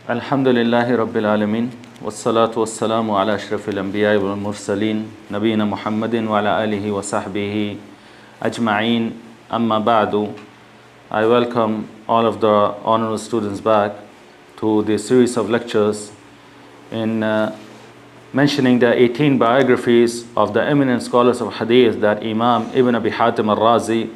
الحمد لله رب العالمين والصلاة والسلام على أشرف الأنبياء والمرسلين نبينا محمد وعلى آله وصحبه أجمعين أما بعد. I welcome all of the honorable students back to the series of lectures in mentioning the 18 biographies of the eminent scholars of Hadith that Imam Ibn Abi Hatim al-Razi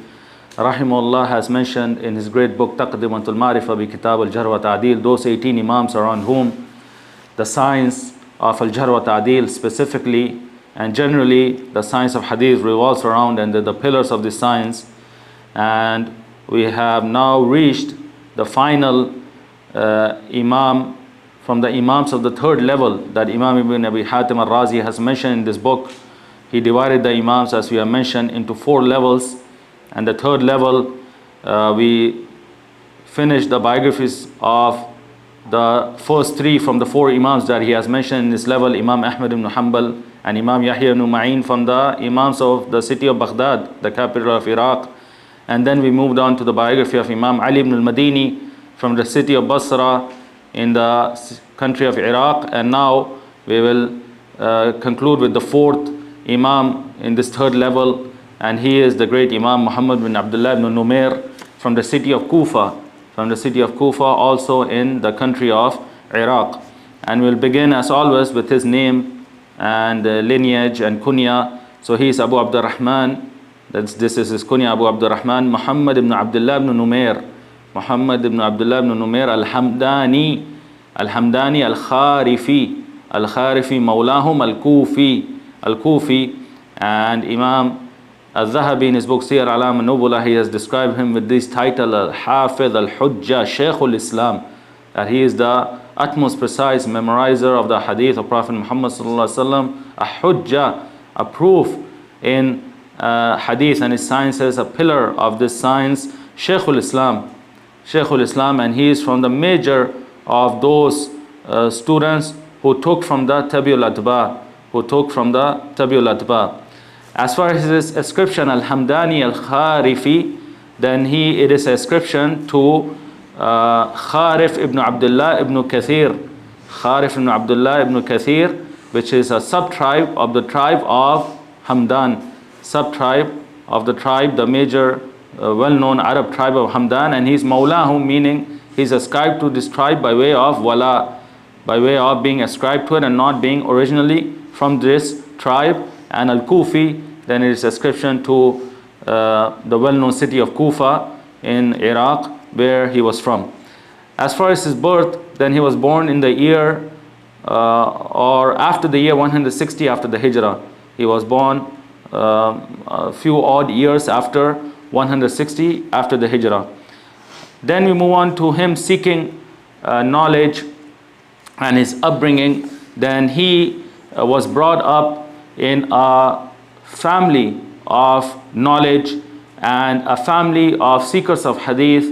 rahimahullah has mentioned in his great book Taqdimatul-Marifah Ketاب al-Jarh wat-Tadeel. Those 18 Imams around whom the science of al-Jarh wat-Tadeel specifically and generally the science of Hadith revolves around, and the pillars of this science. And we have now reached the final Imam from the Imams of the third level that Imam Ibn Abi Hatim al-Razi has mentioned in this book. He divided the Imams, as we have mentioned, into 4 levels. And the third level, we finished the biographies of the first 3 from the 4 Imams that he has mentioned in this level: Imam Ahmad ibn Hanbal and Imam Yahya ibn Ma'in from the Imams of the city of Baghdad, the capital of Iraq. And then we moved on to the biography of Imam Ali ibn al-Madini from the city of Basra in the country of Iraq. And now we will conclude with the 4th Imam in this third level, and he is the great Imam Muhammad bin Abdullah ibn Numair from the city of Kufa, also in the country of Iraq. And we'll begin as always with his name and lineage and kunya. So he is Abu Abdurrahman. This is his kunya, Abu Abdurrahman Muhammad ibn Abdullah ibn Numair. Muhammad ibn Abdullah ibn Numair al-Hamdani al-Kharifi Mawlahum al-Kufi. And Imam al-Zahabi in his book Siyar A'lam an-Nubala, he has described him with this title: al-Hafidh al-Hujjah Shaykhul Islam, that he is the utmost precise memorizer of the hadith of Prophet Muhammad sallallahu alaihi wasallam, a hujjah, a proof in hadith and its sciences, a pillar of this science, Shaykhul Islam, and he is from the major of those students who took from the Tabi'ul Atba. As far as his ascription, Al-Hamdani Al-Kharifi, then it is ascription to Kharif ibn Abdullah ibn Kathir, which is a sub-tribe of the tribe of Hamdan, the major well-known Arab tribe of Hamdan. And he's Mawlahum, meaning he's ascribed to this tribe by way of wala, by way of being ascribed to it and not being originally from this tribe. And Al-Kufi, then it is ascription to the well-known city of Kufa in Iraq, where he was from. As far as his birth, then he was born in the year or after the year 160 after the Hijrah. He was born a few odd years after 160 after the Hijrah. Then we move on to him seeking knowledge and his upbringing. Then he was brought up in a family of knowledge and a family of seekers of hadith.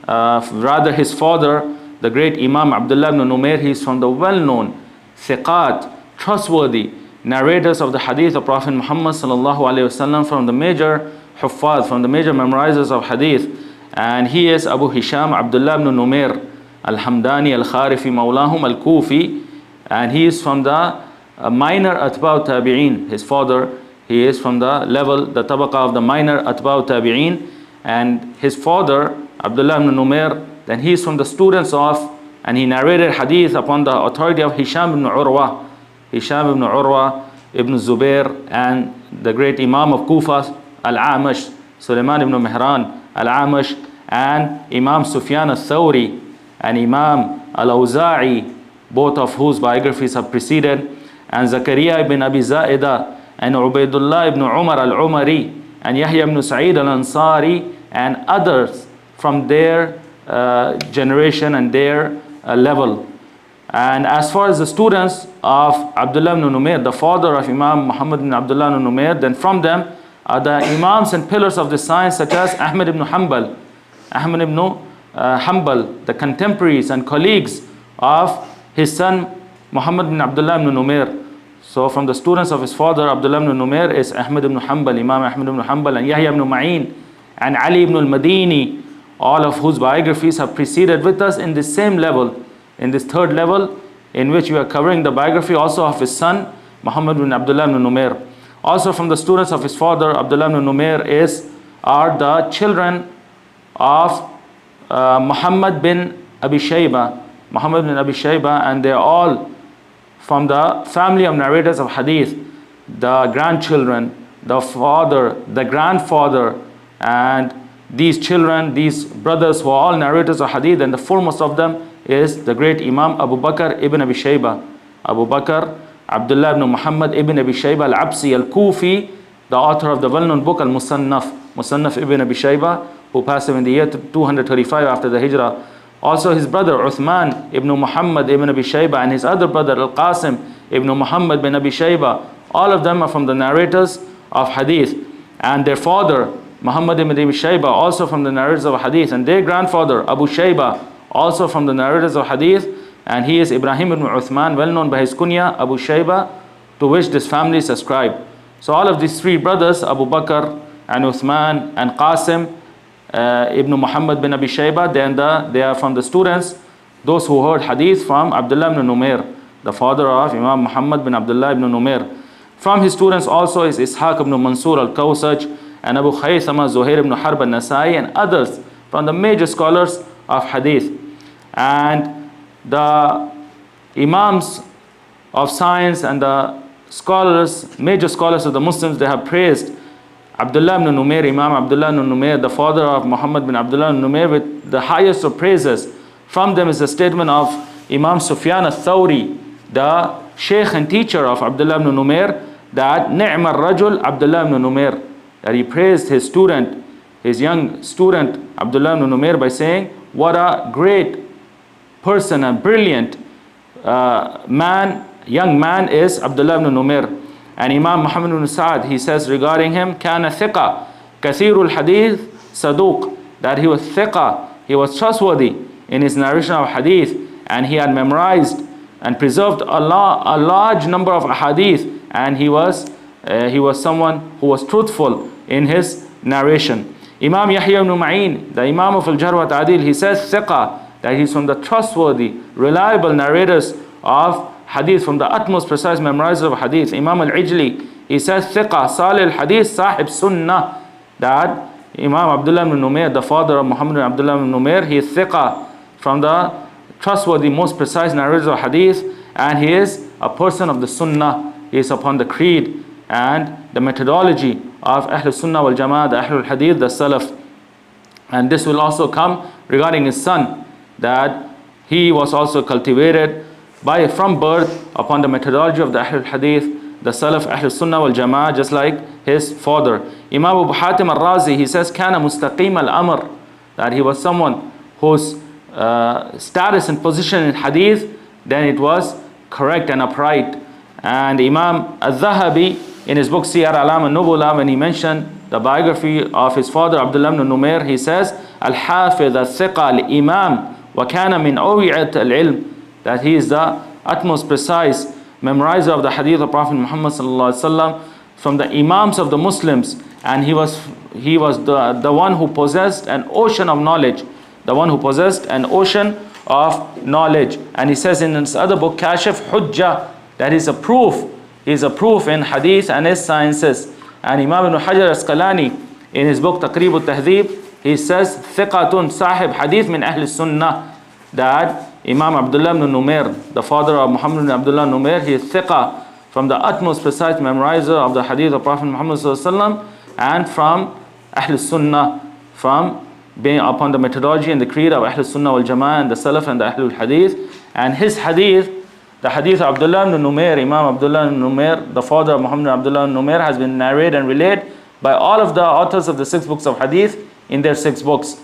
Rather, his father, the great Imam Abdullah ibn Numair, he is from the well-known thiqat, trustworthy narrators of the hadith of Prophet Muhammad sallallahu alaihi wasallam, from the major huffaz, from the major memorizers of hadith. And he is Abu Hisham Abdullah ibn Numair al-Hamdani al-Kharifi Mawlahum al-Kufi, and he is from the minor atba'u tabi'in. His father, he is from the level, the tabaqa of the minor atba'u tabi'in. And his father, Abdullah ibn Numair, then he is from the students of, and he narrated hadith upon the authority of Hisham ibn Urwa ibn Zubair, and the great Imam of Kufa, al-Amash, Sulaiman ibn Mihran al-Amash, and Imam Sufyan al-Thawri and Imam al-Awza'i, both of whose biographies have preceded, and Zakaria ibn Abi Zaida, and Ubaidullah ibn Umar al-Umari, and Yahya ibn Sa'id al-Ansari, and others from their generation and their level. And as far as the students of Abdullah ibn Numair, the father of Imam Muhammad bin Abdullah ibn Numair, then from them are the Imams and pillars of the science, such as Ahmad ibn Hanbal, the contemporaries and colleagues of his son Muhammad bin Abdullah ibn Numair. So from the students of his father Abdullah ibn Numair is Ahmad ibn Hanbal, Imam Ahmad ibn Hanbal, and Yahya ibn Ma'in, and Ali ibn al-Madini, all of whose biographies have preceded with us in the same level, in this third level, in which we are covering the biography also of his son, Muhammad bin Abdullah ibn Numair. Also from the students of his father, Abdullah ibn Numair, are the children of Muhammad bin Abi Shayba, and they are all from the family of narrators of hadith, the grandchildren, the father, the grandfather, and these children, these brothers who are all narrators of hadith, and the foremost of them is the great Imam Abu Bakr ibn Abi Shayba. Abu Bakr Abdullah ibn Muhammad ibn Abi Shayba al-Absi al-Kufi, the author of the well-known book Musannaf ibn Abi Shayba, who passed away in the year 235 after the Hijrah. Also his brother Uthman ibn Muhammad ibn Abi Shayba and his other brother Al-Qasim ibn Muhammad bin Abi Shayba, all of them are from the narrators of hadith. And their father Muhammad ibn Abi Shayba, also from the narrators of hadith, and their grandfather Abu Shayba, also from the narrators of hadith, and he is Ibrahim ibn Uthman, well known by his kunya Abu Shayba, to which this family is ascribed. So all of these three brothers, Abu Bakr and Uthman and Qasim ibn Muhammad bin Abi Shayba, they are from the students, those who heard hadith from Abdullah ibn Numair, the father of Imam Muhammad bin Abdullah ibn Numair. From his students also is Ishaq ibn Mansur al-Kawsaj and Abu Khaythama, Zuhair ibn Harb al-Nasai, and others from the major scholars of hadith. And the imams of science and the scholars, major scholars of the Muslims, they have praised Abdullah ibn Numair, Imam Abdullah ibn Numair, the father of Muhammad bin Abdullah ibn Numair, with the highest of praises. From them is the statement of Imam Sufyan al-Thawri, the sheikh and teacher of Abdullah ibn Numair, that Ni'm al-Rajul Abdullah ibn Numair, that he praised his student, his young student Abdullah ibn Numair, by saying, what a great person and brilliant young man is Abdullah ibn Numair. And Imam Muhammad ibn Sa'ad, he says regarding him, كان ثقة كثير الحديث صدوق, that he was thiqa, he was trustworthy in his narration of hadith, and he had memorized and preserved a large number of hadith, and he was someone who was truthful in his narration. Imam Yahya ibn Ma'in, the Imam of al-Jarh wat-Tadeel, he says thiqa, that he's from the trustworthy, reliable narrators of hadith, from the utmost precise memorizers of hadith. Imam al-Ijli, he says thiqa, salih al-hadith, sahib sunnah, that Imam Abdullah ibn Numair, the father of Muhammad bin Abdullah ibn Numair, he is thiqa, from the trustworthy, most precise narrators of hadith, and he is a person of the sunnah. He is upon the creed and the methodology of Ahl Sunnah wal Jama'ah, the Ahlul Hadith, the Salaf. And this will also come regarding his son, that he was also cultivated from birth upon the methodology of the Ahlul Hadith, the Salaf, Ahl Sunnah wal Jama'ah, just like his father. Imam Ibn Abi Hatim al-Razi, he says, كان مستقيم الأمر, that he was someone whose status and position in hadith, then it was correct and upright. And Imam al-Zahabi, in his book Siyar A'lam al-Nubula, when he mentioned the biography of his father Abdullah ibn Numair, he says, al-Hafidh al-Thiqa al-Imam wa kana min awi'at al-ilm, that he is the utmost precise memorizer of the hadith of Prophet Muhammad sallallahu alaihi wasallam, from the imams of the Muslims, and he was the one who possessed an ocean of knowledge, And he says in his other book, Kashif Hujjah, that is a proof. He is a proof in hadith and his sciences. And Imam Ibn Hajar Asqalani, in his book Taqdimatul-Marifah, he says, Thiqatun sahib hadith min Ahl Sunnah, that Imam Abdullah ibn Numair, the father of Muhammad bin Abdullah Numair, he is thiqa, from the utmost precise memorizer of the hadith of Prophet Muhammad sallallahu alaihi wasallam, and from Ahl Sunnah, from being upon the methodology and the creed of Ahl Sunnah wal Jama'ah and the Salaf and the Ahlul Hadith. And his hadith, the hadith of Abdullah ibn Numair, Imam Abdullah ibn Numair, the father of Muhammad bin Abdullah Numair, has been narrated and relayed by all of the authors of the 6 books of hadith in their 6 books.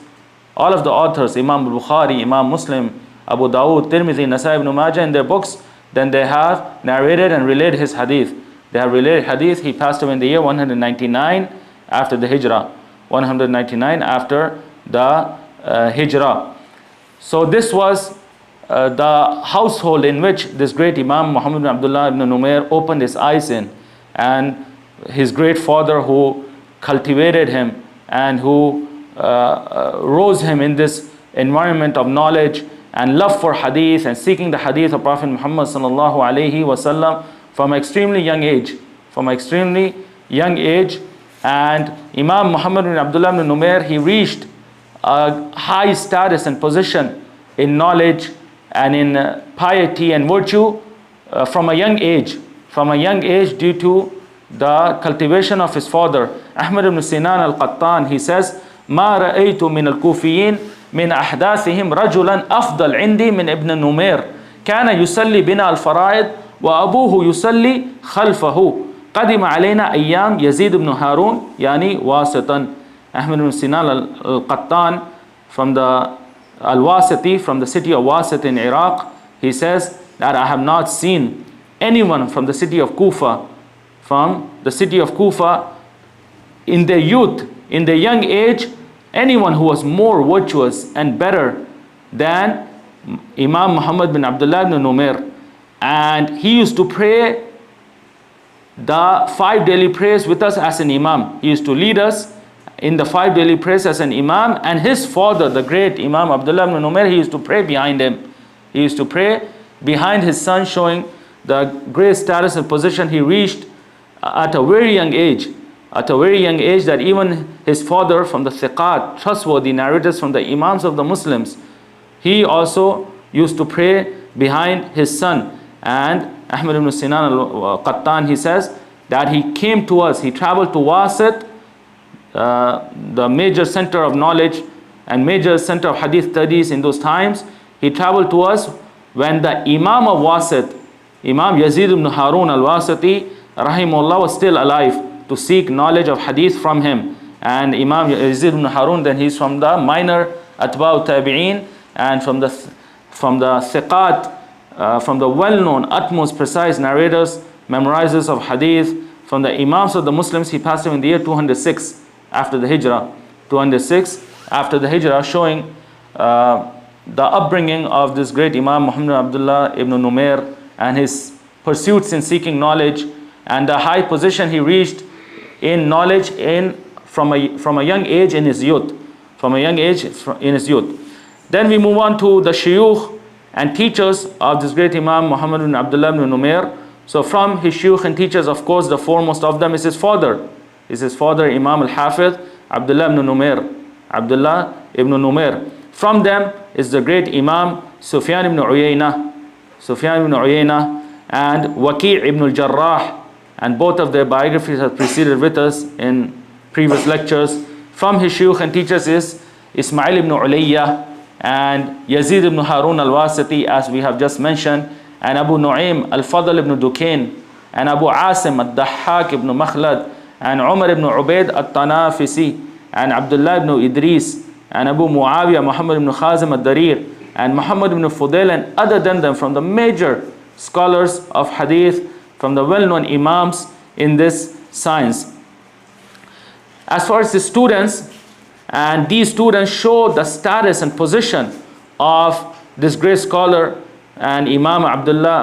All of the authors, Imam Bukhari, Imam Muslim, Abu Dawud, Tirmidhi, Nasai, Ibn Majah, in their books, then they have narrated and relayed his hadith. They have relayed hadith. He passed away in the year 199 after the Hijrah. 199 after the Hijrah. So this was the household in which this great Imam Muhammad bin Abdullah ibn Numair opened his eyes in, and his great father who cultivated him and who rose him in this environment of knowledge and love for hadith and seeking the hadith of Prophet Muhammad sallallahu alaihi wasallam from an extremely young age. From an extremely young age. And Imam Muhammad bin Abdullah bin Numair, he reached a high status and position in knowledge and in piety and virtue from a young age. From a young age, due to the cultivation of his father. Ahmad ibn Sinan al-Qattan, he says, ما رأيت من الكوفيين من أحداثهم رجلا أفضل عندي من ابن نمير كان يصلي بنا الفرائض وأبوه يصلي خلفه قدم علينا أيام يزيد بن هارون يعني واسطا. Ahmad ibn Sinan al-Qattan from the al-Wasiti, from the city of Wasit in Iraq, he says that I have not seen anyone from the city of Kufa, in their youth, in their young age, anyone who was more virtuous and better than Imam Muhammad bin Abdullah ibn Numair. And he used to pray the 5 daily prayers with us as an imam. He used to lead us in the 5 daily prayers as an imam, and his father, the great Imam Abdullah ibn Numair, he used to pray behind him. He used to pray behind his son, showing the great status and position he reached at a very young age. At a very young age, that even his father, from the thiqat, trustworthy narrators from the imams of the Muslims, he also used to pray behind his son. And Ahmad ibn Sinan al-Qattan, he says that he came to us, he traveled to Wasit, the major center of knowledge and major center of hadith studies in those times. He traveled to us when the Imam of Wasit, Imam Yazid ibn Harun al-Wasiti, rahimahullah, was still alive, to seek knowledge of hadith from him. And Imam Yazid ibn Harun, then he's from the minor atba'u tabi'een, and from the thiqat, from the well-known, utmost precise narrators, memorizers of hadith, from the imams of the Muslims. He passed away in the year 206 after the Hijrah. 206 after the Hijrah, showing the upbringing of this great Imam Muhammad bin Abdullah ibn Numair and his pursuits in seeking knowledge and the high position he reached in knowledge from a young age in his youth. From a young age in his youth. Then we move on to the shuyukh and teachers of this great Imam Muhammad bin Abdullah ibn Numair. So from his shuyukh and teachers, of course, the foremost of them is his father. Imam al-Hafiz Abdullah ibn Numair. Abdullah ibn Numair. From them is the great Imam Sufyan ibn Uyayna. And Waki' ibn al-Jarrah. And both of their biographies have preceded with us in previous lectures. From his shuyukh and teachers is Ismail ibn Ulayya and Yazid ibn Harun al-Wasiti, as we have just mentioned, and Abu Nu'aym al-Fadl ibn Dukain, and Abu Asim al-Dahhak ibn Makhlad, and Umar ibn Ubaid al-Tanafisi, and Abdullah ibn Idris, and Abu Muawiyah Muhammad ibn Khazim al-Darir, and Muhammad ibn Fudail, and other than them from the major scholars of hadith, from the well-known imams in this science. As far as the students, and these students show the status and position of this great scholar and Imam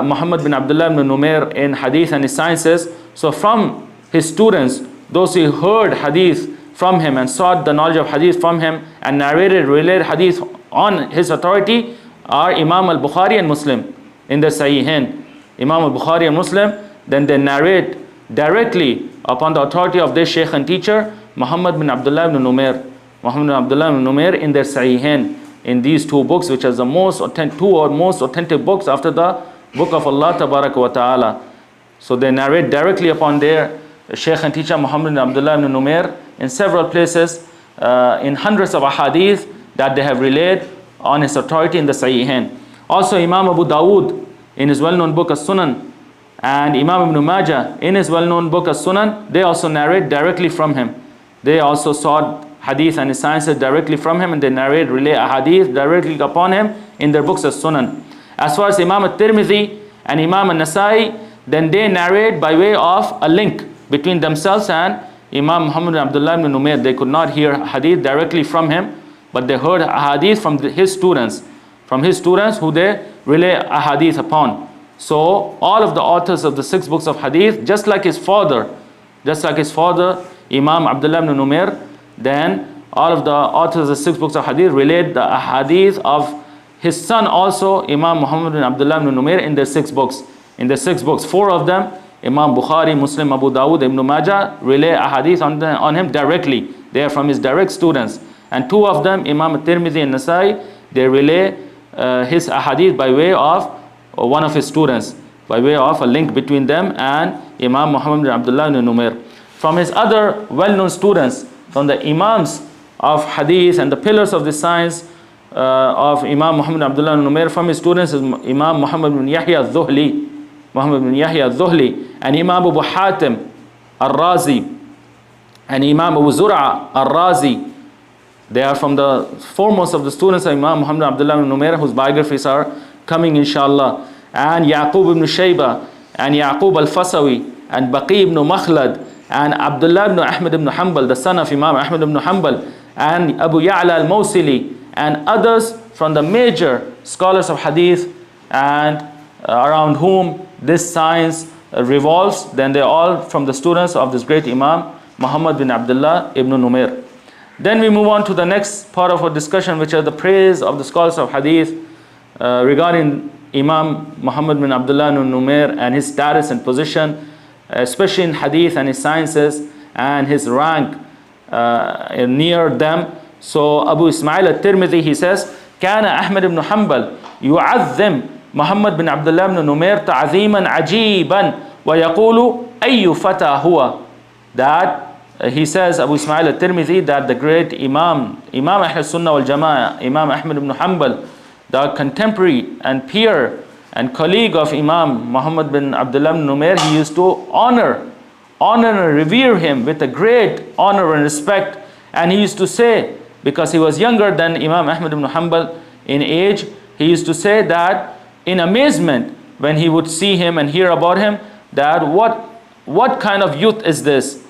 Muhammad bin Abdullah ibn Numair in hadith and his sciences. So from his students, those who heard hadith from him and sought the knowledge of hadith from him and related hadith on his authority, are Imam al-Bukhari and Muslim in the Sahihain. Imam al-Bukhari and Muslim, then they narrate directly upon the authority of their sheikh and teacher, Muhammad bin Abdullah ibn Numair. Muhammad bin Abdullah ibn Numair in their Sahihain, in these two books, which are the most authentic books after the book of Allah Tabaraka wa Ta'ala. So they narrate directly upon their sheikh and teacher, Muhammad bin Abdullah ibn Numair, in several places, in hundreds of ahadith that they have relayed on his authority in the Sahihain. Also Imam Abu Dawood in his well-known book As-Sunan, and Imam Ibn Majah in his well-known book As-Sunan, they also narrate directly from him. They also sought hadith and his sciences directly from him, and they relay hadith directly upon him in their books As-Sunan. As far as Imam al-Tirmidhi and Imam al-Nasai, then they narrate by way of a link between themselves and Imam Muhammad bin Abdullah ibn Numair. They could not hear hadith directly from him, but they heard hadith from his students, who they relay hadith upon. So all of the authors of the 6 books of hadith, just like his father, Imam Abdullah ibn Numair, then all of the authors of the 6 books of hadith relayed the hadith of his son also, Imam Muhammad bin Abdullah ibn Numair, in their 6 books. In their 6 books, 4 of them, Imam Bukhari, Muslim, Abu Dawud, Ibn Majah, relay ahadith on him directly. They are from his direct students. And 2 of them, Imam Tirmidhi and Nasai, they relay his ahadith by way of one of his students, by way of a link between them and Imam Muhammad bin Abdullah ibn Numair. From his other well-known students, from the Imams of Hadith and the pillars of the science of Imam Muhammad bin Abdullah ibn Numair, from his students is Imam Muhammad bin Yahya al-Dhuhli, and Imam Abu Hatim ar-Razi, and Imam Abu Zur'a ar-Razi. They are from the foremost of the students of Imam Muhammad bin Abdullah ibn Numair, whose biographies are coming inshallah. And Yaqub ibn Shayba, and Yaqub al-Fasawi, and Baqi ibn Makhlad, and Abdullah ibn Ahmad ibn Hanbal, the son of Imam Ahmad ibn Hanbal, and Abu Ya'la al-Mawsili, and others from the major scholars of hadith, and around whom this science revolves. Then they're all from the students of this great Imam Muhammad bin Abdullah ibn Numair. Then we move on to the next part of our discussion, which are the praise of the scholars of hadith regarding Imam Muhammad bin Abdullah ibn Numair and his status and position, especially in hadith and his sciences, and his rank near them. So Abu Ismail al-Tirmidhi, he says, كان أحمد بن حنبل يعظم محمد بن عبد الله بن نمير تعظيما عجيبا ويقول أي فتى هو. That he says, Abu Ismail al-Tirmidhi, that the great Imam Ahl-Sunnah wal-Jama'ah, Imam Ahmad ibn Hanbal, the contemporary and peer and colleague of Imam Muhammad bin Abdullah ibn Numair, he used to honor and revere him with a great honor and respect. And he used to say, because he was younger than Imam Ahmad ibn Hanbal in age, he used to say that in amazement when he would see him and hear about him, that what kind of youth is this?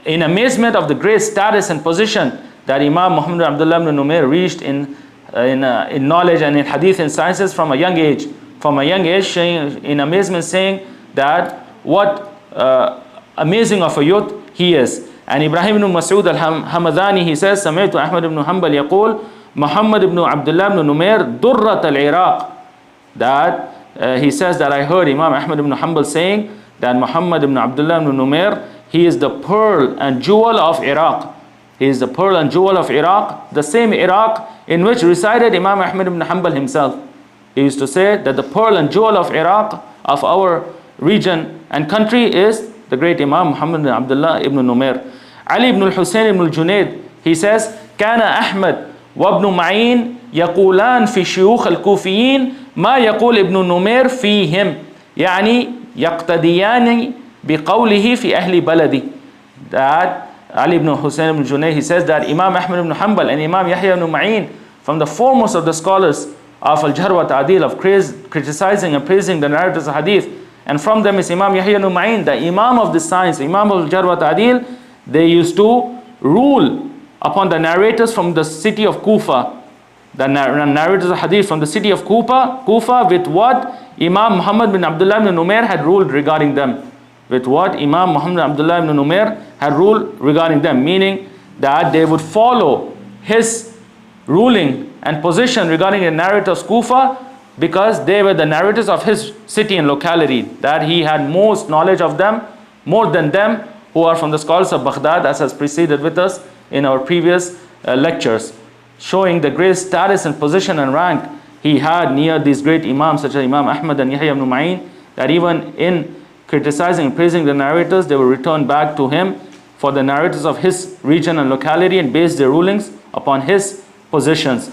In amazement of the great status and position that Imam Muhammad bin Abdullah ibn Numair reached in knowledge and in hadith and sciences from a young age. From a young age, in amazement, saying that what amazing of a youth he is. And Ibrahim ibn Mas'ud al-Hamadani, he says, سمعت أحمد بن حنبل يقول محمد بن عبد الله بن نمير درة العراق. That he says that I heard Imam Ahmad ibn Hanbal saying that Muhammad ibn Abdullah ibn Numair, he is the pearl and jewel of Iraq. He is the pearl and jewel of Iraq, the same Iraq in which resided Imam Ahmad ibn Hanbal himself. He used to say that the pearl and jewel of Iraq, of our region and country, is the great Imam Muhammad ibn Abdullah ibn Numair. Ali ibn al-Husayn ibn al-Junayd, he says, كان أحمد وابن معين يقولان في شيوخ الكوفيين ما يقول ابن نمير فيهم، يعني يقتديان بقوله في أهل بلدي. That Ali ibn Husayn ibn Junayd, he says that Imam Ahmad ibn Hanbal and Imam Yahya ibn Ma'in, from the foremost of the scholars of al-Jarh wat-Tadeel, of criticizing and praising the narrators of hadith, and from them is Imam Yahya ibn Ma'in, the Imam of the science, Imam of al-Jarh wat-Tadeel. They used to rule upon the narrators from the city of Kufa, the narrators of hadith from the city of Kufa with what Imam Muhammad bin Abdullah ibn Numair had ruled regarding them. With what Imam Muhammad bin Abdullah ibn Numair had ruled regarding them, meaning that they would follow his ruling and position regarding the narrators of Kufa, because they were the narrators of his city and locality, that he had most knowledge of them, more than them who are from the scholars of Baghdad, as has preceded with us in our previous lectures, showing the great status and position and rank he had near these great imams such as Imam Ahmad and Yahya ibn Ma'in, that even in criticizing and praising the narrators, they will return back to him for the narrators of his region and locality and base their rulings upon his positions.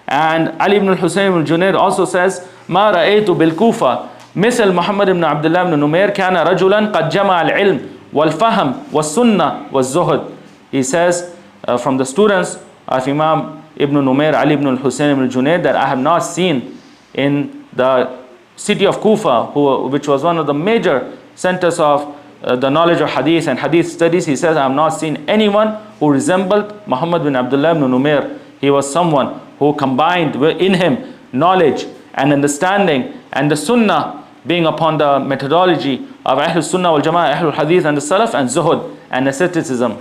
And Ali ibn al-Husayn ibn Junayd also says, ما رأيت بالكوفة مثل محمد بن عبد الله بن نمير كان رجلا قد جمع العلم والفهم والسنة والزهد. He says from the students of Imam Ibn Numair, Ali ibn al-Husayn ibn Junayd, that I have not seen in the city of Kufa, which was one of the major centers of the knowledge of hadith and hadith studies. He says, I have not seen anyone who resembled Muhammad bin Abdullah ibn Numair. He was someone who combined in him knowledge and understanding and the sunnah, being upon the methodology of Ahl-Sunnah wal-Jama'ah, Ahl-Hadith and the Salaf, and zuhud and asceticism.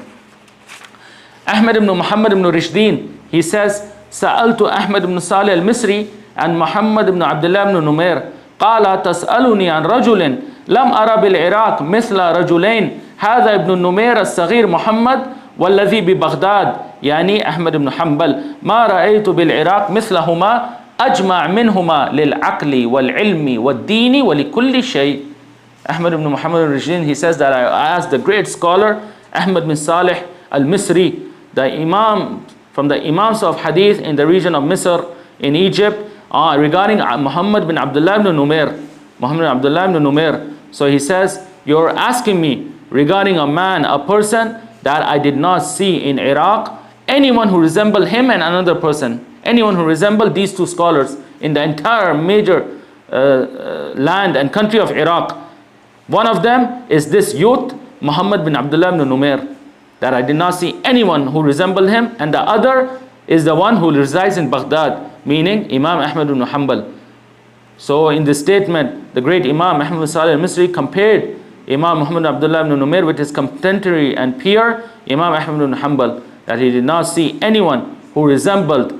Ahmad ibn Muhammad ibn Rishdin, he says, سألت أحمد بن صالح المصري عن محمد بن عبد الله بن نمير قال تسألني عن رجل لم أرى بالعراق مثل رجلين هذا ابن النمير الصغير محمد والذي ببغداد يعني أحمد بن حنبل ما رأيت بالعراق مثلهما أجمع منهما للعقل والعلم والدين ولكل شيء. Ahmad ibn Muhammad al-Rashidin, he says that I asked the great scholar Ahmad bin Salih al-Misri, the Imam from the Imams of Hadith in the region of Misr in Egypt, regarding Muhammad bin Abdullah ibn Numair. Muhammad bin Abdullah ibn Numair. So he says, you're asking me regarding a man, a person that I did not see in Iraq, anyone who resembled him and another person, anyone who resembled these two scholars in the entire major land and country of Iraq. One of them is this youth, Muhammad bin Abdullah ibn Numair, that I did not see anyone who resembled him, and the other is the one who resides in Baghdad, meaning Imam Ahmad ibn Hanbal. So in this statement, the great Imam Ahmad bin Salih al-Misri compared Imam Muhammad bin Abdullah ibn Numair with his contemporary and peer, Imam Ahmad ibn Hanbal, that he did not see anyone who resembled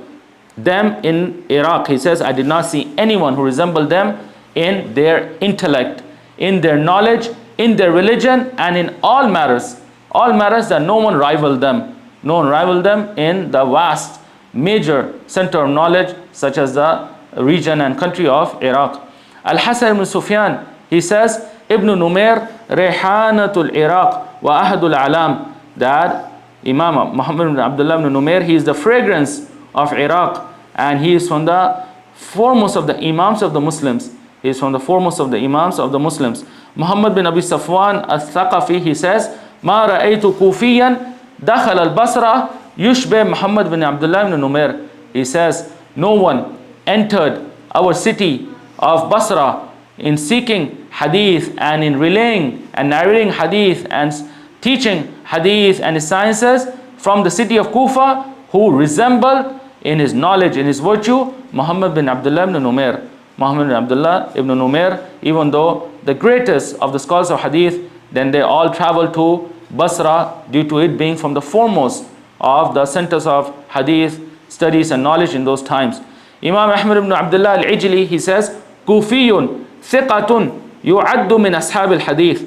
them in Iraq. He says, I did not see anyone who resembled them in their intellect, in their knowledge, in their religion, and in all matters that no one rivaled them. No one rivaled them in the vast, major center of knowledge, such as the region and country of Iraq. Al-Hasan ibn Sufyan, he says, Ibn Numair, Rehanatul Iraq wa Ahadul Alam, that Imam Muhammad bin Abdullah ibn Numair, he is the fragrance of Iraq, and he is from the foremost of the Imams of the Muslims. He is from the foremost of the Imams of the Muslims. Muhammad bin Abi Safwan al-Thaqafi, he says, ما رأيت كوفيا دخل البصرة يشبه محمد bin Abdullah ibn Numair. He says, no one entered our city of Basra in seeking hadith and in relaying and narrating hadith and teaching hadith and his sciences from the city of Kufa, who resembled in his knowledge, in his virtue, Muhammad bin Abdullah ibn Numair. Muhammad bin Abdullah ibn Numair, even though the greatest of the scholars of hadith, then they all traveled to Basra due to it being from the foremost of the centers of hadith studies and knowledge in those times. Imam Ahmad ibn Abdullah al-Ijli, he says, Kufiyun thiqatun yu'addu min ashab al-hadith.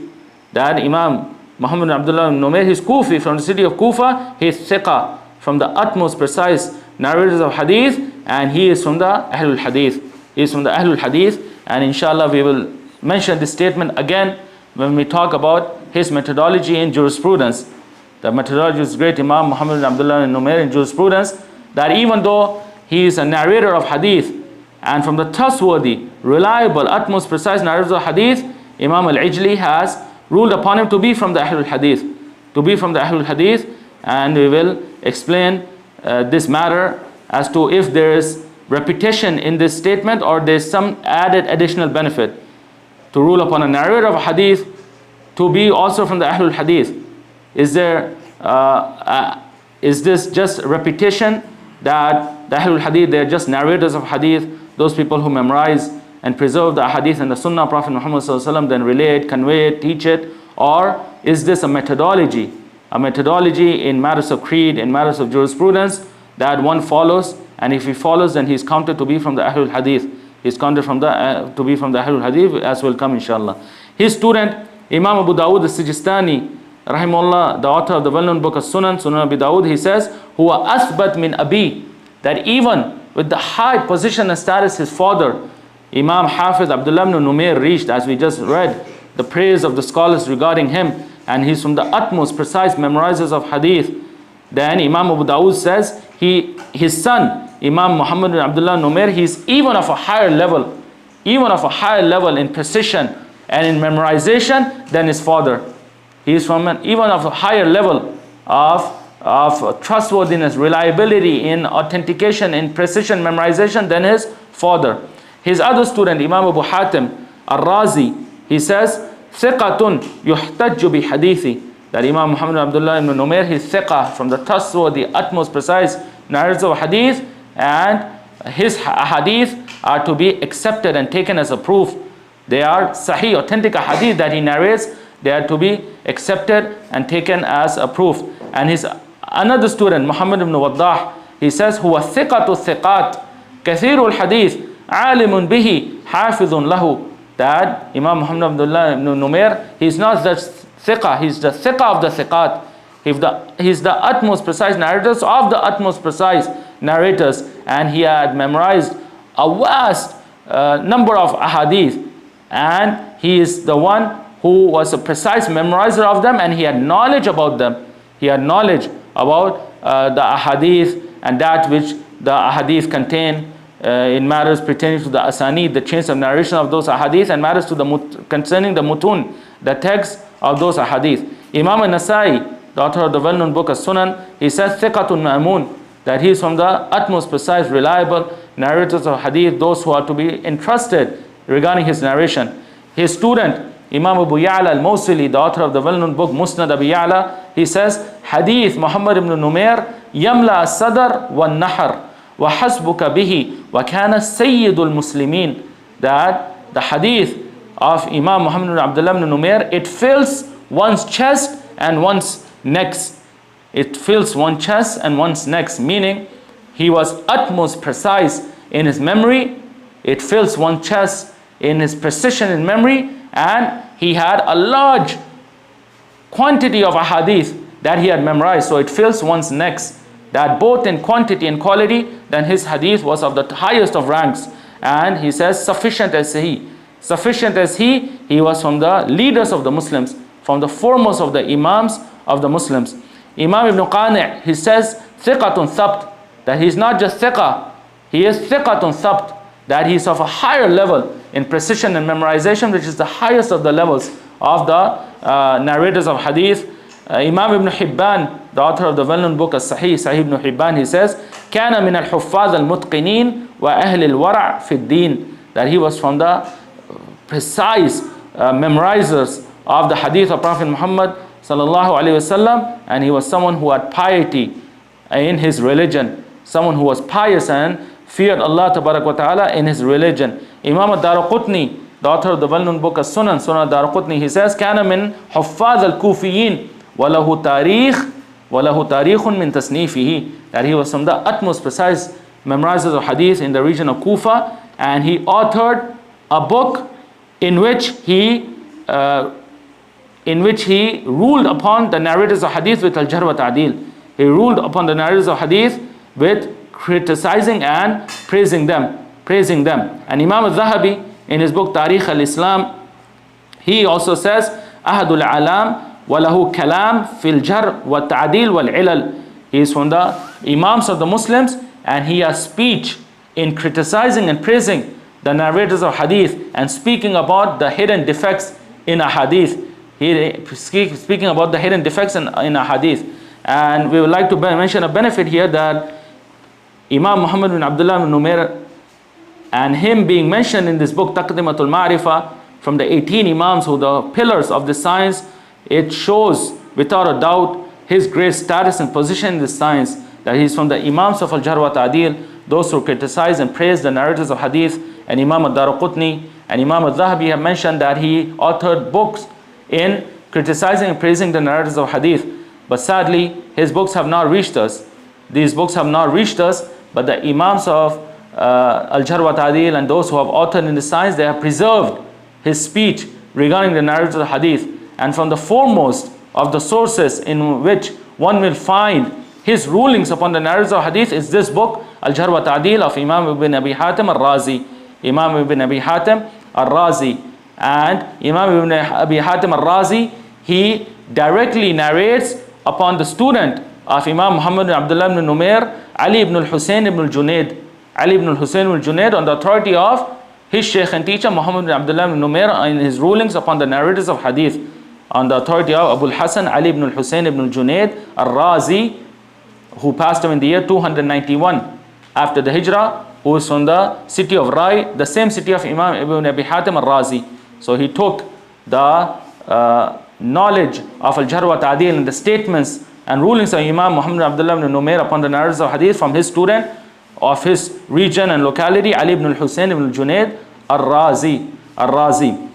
That Imam Muhammad bin Abdullah ibn Numair, he's Kufi, from the city of Kufa, he's thiqa, from the utmost precise narrators of hadith, and he is from the Ahlul Hadith. He is from the Ahlul Hadith, and inshallah we will mention this statement again when we talk about his methodology in jurisprudence. The methodology is great Imam Muhammad bin Abdullah ibn Numair in jurisprudence, that even though he is a narrator of hadith, and from the trustworthy, reliable, utmost precise narrators of hadith, Imam al-Ijli has ruled upon him to be from the Ahlul Hadith. To be from the Ahlul Hadith, and we will explain this matter as to if there is repetition in this statement or there is some added additional benefit. To rule upon a narrator of hadith to be also from the Ahlul Hadith. Is this just repetition that the Ahlul Hadith, they are just narrators of hadith, those people who memorize and preserve the hadith and the sunnah of Prophet Muhammad ﷺ, then relay it, convey it, teach it? Or is this a methodology in matters of creed, in matters of jurisprudence, that one follows, and if he follows, then he is counted to be from the Ahlul Hadith. He is counted to be from the Ahlul Hadith, as will come inshallah. His student, Imam Abu Dawud al-Sijistani, rahimahullah, the author of the well-known book of Sunan Abi Dawud, he says, Huwa athbat min abi, that even with the high position and status his father, Imam Hafiz Abdullah ibn Numair, reached, as we just read, the praise of the scholars regarding him, and he's from the utmost precise memorizers of hadith. Then Imam Abu Dawud says, his son, Imam Muhammad bin Abdullah Numair, he is even of a higher level in precision and in memorization than his father. He is from even of a higher level of trustworthiness, reliability, in authentication, in precision, memorization than his father. His other student, Imam Abu Hatim, ar-Razi, he says, thiqatun yuhtajju bi hadithi, that Imam Muhammad bin Abdullah ibn Numair, he is thiqa, from the trustworthy, utmost precise narrators of hadith, and his hadith are to be accepted and taken as a proof. They are sahih, authentic hadith that he narrates, they are to be accepted and taken as a proof. And his another student, Muhammad ibn Waddah, he says, هو الثقة الثقات كثير الحديث عالم به حافظ له. That Imam Muhammad bin Numair, he's not the thiqah, he's the thiqah of the thiqat. He's the utmost precise narrators of the utmost precise narrators, and he had memorized a vast number of ahadith, and he is the one who was a precise memorizer of them, and he had knowledge about them. He had knowledge about the ahadith and that which the ahadith contain in matters pertaining to the asanid, the chains of narration of those ahadith, and matters to concerning the mutun, the text of those ahadith. Imam al-Nasai, the author of the well-known book as-Sunan, he says thiqatun ma'mun, that he is from the utmost precise, reliable narrators of hadith, those who are to be entrusted regarding his narration. His student, Imam Abu Ya'la al-Mawsili, the author of the well-known book Musnad Abi Ya'la, he says, Hadith Muhammad ibn Numair yamla as-sadr wa-nahar wa hasbuka bihi wa kana sayyidul muslimin. That the hadith of Imam Muhammad ibn Abdullah ibn Numair, it fills one's chest and one's necks. It fills one's chest and one's necks, meaning he was utmost precise in his memory. It fills one's chest in his precision in memory, and he had a large quantity of ahadith that he had memorized, so it fills one's necks, that both in quantity and quality, then his hadith was of the highest of ranks. And he says, sufficient as he was from the leaders of the Muslims, from the foremost of the imams of the Muslims. Imam Ibn Qani', he says, thiqatun thabt, that he is not just thiqah, he is thiqatun thabt, that he is of a higher level in precision and memorization, which is the highest of the levels of the narrators of hadith. Imam Ibn Hibban, the author of the well-known book as-Sahih, Sahih Ibn Hibban, he says, كَانَ مِنَ الْحُفَّاظِ الْمُتْقِنِينَ وَأَهْلِ الْوَرَعِ فِي الدِّينِ, that he was from the precise memorizers of the hadith of Prophet Muhammad sallallahu alaihi wasallam, and he was someone who had piety in his religion, someone who was pious and feared Allah tabarak wa ta'ala in his religion. Imam al-Daraqutni, the author of the well-known book as-Sunan, Sunan al-Daraqutni, he says, كَانَ مِنْ حُفَّاظ الْكُوفِيِّينَ وَلَهُ تَارِيخٌ مِنْ تَصْنِيفِهِ, that he was from the utmost precise memorizers of hadith in the region of Kufa, and he authored a book in which he ruled upon the narrators of hadith with al-Jarh wat-Tadeel. He ruled upon the narrators of hadith with criticizing and praising them. And Imam al-Zahabi, in his book Tarikh al-Islam, he also says, Ahadul Alam walahu kalam fil Jarh wat-Tadeel wal-Ilal. He is from the imams of the Muslims, and he has speech in criticizing and praising the narrators of hadith and speaking about the hidden defects in a hadith. He speaking about the hidden defects in a hadith. And we would like to mention a benefit here, that Imam Muhammad bin Abdullah ibn Numair, and him being mentioned in this book Taqdimatul-Marifah from the 18 imams who the pillars of the science, it shows without a doubt his great status and position in this science, that he is from the imams of al-Jarh wat-Tadeel, those who criticize and praise the narrators of hadith. And Imam al-Daraqutni and Imam al-Zahabi have mentioned that he authored books in criticizing and praising the narrators of hadith. But sadly, his books have not reached us. These books have not reached us, but the imams of al-Jarh wat-Tadeel and those who have authored in the science, they have preserved his speech regarding the narrators of hadith. And from the foremost of the sources in which one will find his rulings upon the narrators of hadith is this book, al-Jarh wat-Tadeel of Imam Ibn Abi Hatim ar-Razi. Imam Ibn Abi Hatim ar-Razi. And Imam Ibn Abi Hatim ar-Razi, he directly narrates upon the student of Imam Muhammad bin Abdullah ibn Numair, Ali ibn al-Husayn ibn al-Junayd. Ali ibn al-Husayn ibn al-Junayd, on the authority of his sheikh and teacher Muhammad bin Abdullah ibn Numair, in his rulings upon the narrators of hadith, on the authority of Abu al-Hasan Ali ibn al-Husayn ibn al-Junayd ar-Razi, who passed away in the year 291 after the Hijrah, who is from the city of Rai, the same city of Imam Ibn Abi Hatim ar-Razi. So he took the knowledge of al-Jarh wat-Tadeel and the statements and rulings of Imam Muhammad bin Abdullah ibn Numair upon the narrators of hadith from his student of his region and locality, Ali ibn al-Husayn ibn al-Junayd ar-Razi.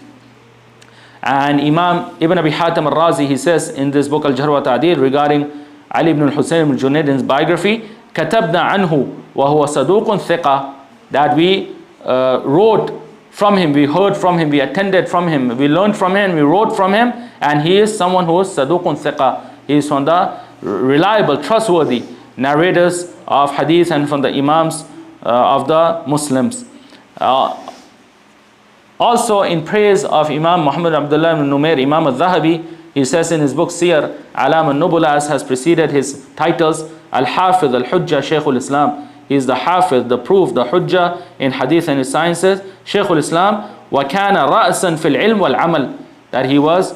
And Imam Ibn Abi Hatim ar-Razi, he says in this book al-Jarh wat-Tadeel regarding Ali ibn al-Husayn ibn al-Junayd in his biography, كتبنا عنه وهو صدوق ثقة, that we wrote from him, we heard from him, we attended from him, we learned from him, we wrote from him, and he is someone who is صدوق ثقة. He is from the reliable, trustworthy narrators of hadith and from the imams of the Muslims. Also in praise of Imam Muhammad Abdullah ibn Numair, Imam al-Zahabi, he says in his book Siyar, Alam al-Nubula, as has preceded his titles, Al-Hafiz, Al-Hujjah, Shaykh al-Islam. He is the Hafiz, the proof, the Hujjah in hadith and his sciences, Shaykh al-Islam. وَكَانَ رَأْسًا فِي الْعِلْمِ وَالْعَمَلِ, that he was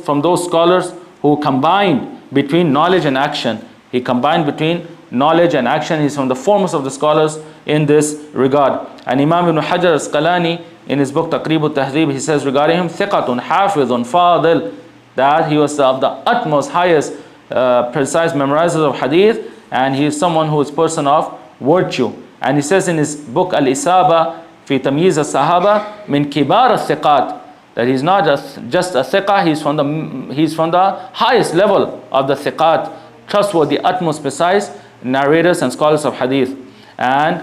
from those scholars who combined between knowledge and action. He combined between knowledge and action. He's from the foremost of the scholars in this regard. And Imam Ibn Hajar al-Asqalani, in his book Taqdimatul-Marifah, he says regarding him, ثِقَةٌ حَافِظٌ فَاضِلٌ, that he was of the utmost, highest, precise memorizers of hadith, and he is someone who is person of virtue. And he says in his book Al-Isaba fi Tamyiz al-Sahaba, min kibar al-thiqat, that he's not just a thiqah, he's from the highest level of the thiqat, trustworthy, utmost precise narrators and scholars of hadith. And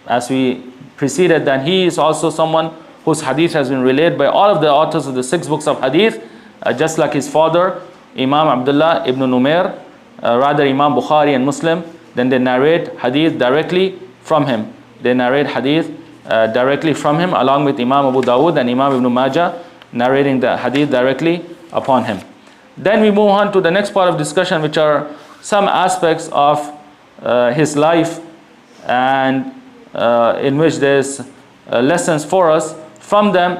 as we preceded, that he is also someone whose hadith has been relayed by all of the authors of the 6 books of hadith, just like his father, Imam Abdullah ibn Numair, rather Imam Bukhari and Muslim. Then they narrate hadith directly from him. They narrate hadith directly from him, along with Imam Abu Dawud and Imam Ibn Majah, narrating the hadith directly upon him. Then we move on to the next part of discussion, which are some aspects of his life, and in which there's lessons for us. From them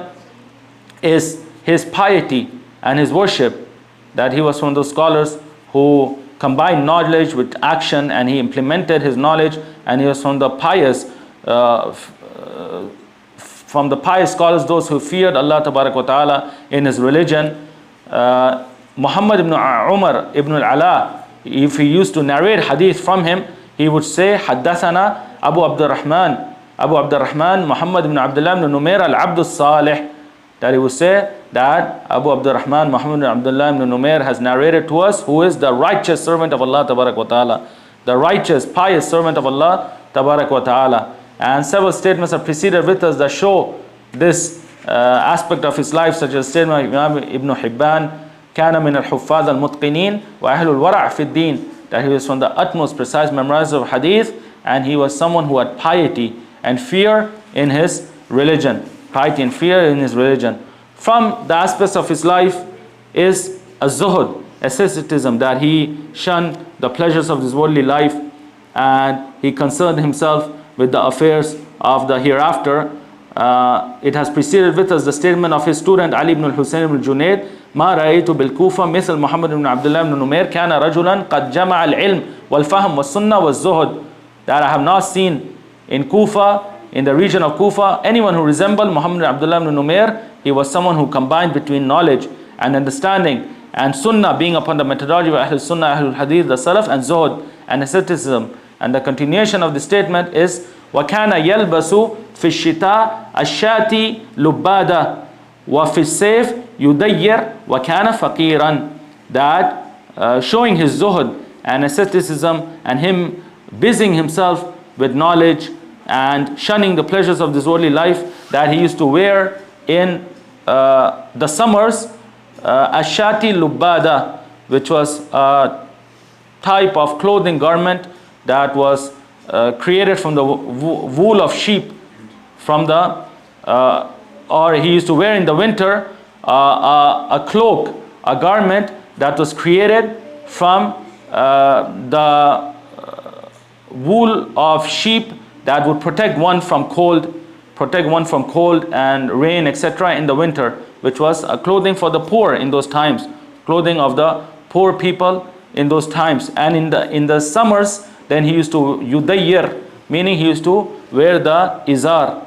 is his piety and his worship, that he was from those scholars who combined knowledge with action, and he implemented his knowledge, and he was from the pious scholars, those who feared Allah Tabarak wa Ta'ala in his religion. Muhammad ibn Umar ibn al-Ala, if he used to narrate hadith from him, he would say, Haddathana Abu Abdurrahman Muhammad ibn Abdullah ibn Numair al-Abd al-Salih, that he would say that Abu Abdurrahman Muhammad ibn Abdullah ibn Numair has narrated to us, who is the righteous servant of Allah Tabarak wa Ta'ala, the righteous, pious servant of Allah Tabarak wa Ta'ala. And several statements are preceded with us that show this aspect of his life, such as statement of Imam Ibn Hibban, كان من الحفاظ المتقنين وأهل الورع في الدين, that he was from the utmost precise memorizer of hadith, and he was someone who had piety and fear in his religion. Piety and fear in his religion. From the aspects of his life is a zuhud, asceticism, that he shunned the pleasures of this worldly life, and he concerned himself with the affairs of the hereafter. It has preceded with us the statement of his student Ali ibn al-Husayn ibn al-Junayd, ما رأيت بالكوفة مثل محمد بن عبد الله بن نمير كان رجلا قد جمع العلم والفهم والسنة والزهد, that I have not seen in Kufa, in the region of Kufa, anyone who resembled Muhammad bin Abdullah ibn Numair. He was someone who combined between knowledge and understanding and sunnah, being upon the methodology of Ahl-Sunnah, Ahl-Hadith, the Salaf, and zuhud and asceticism. And the continuation of the statement is وَكَانَ يَلْبَسُ فِي الشِّتَاءِ الشَّاتِ لُبَّادَ وَفِي السَّيْفِ يُدَيِّرْ وَكَانَ فَقِيرًا, that showing his zuhud and asceticism and him busying himself with knowledge and shunning the pleasures of this worldly life, that he used to wear in the summers ashati lubbada, which was a type of clothing garment that was created from the wool of sheep, from the or he used to wear in the winter a cloak, a garment that was created from the wool of sheep, that would protect one from cold and rain, etc. in the winter, which was a clothing for the poor in those times, clothing of the poor people in those times. And in the summers, then he used to yudayyir, meaning he used to wear the izar,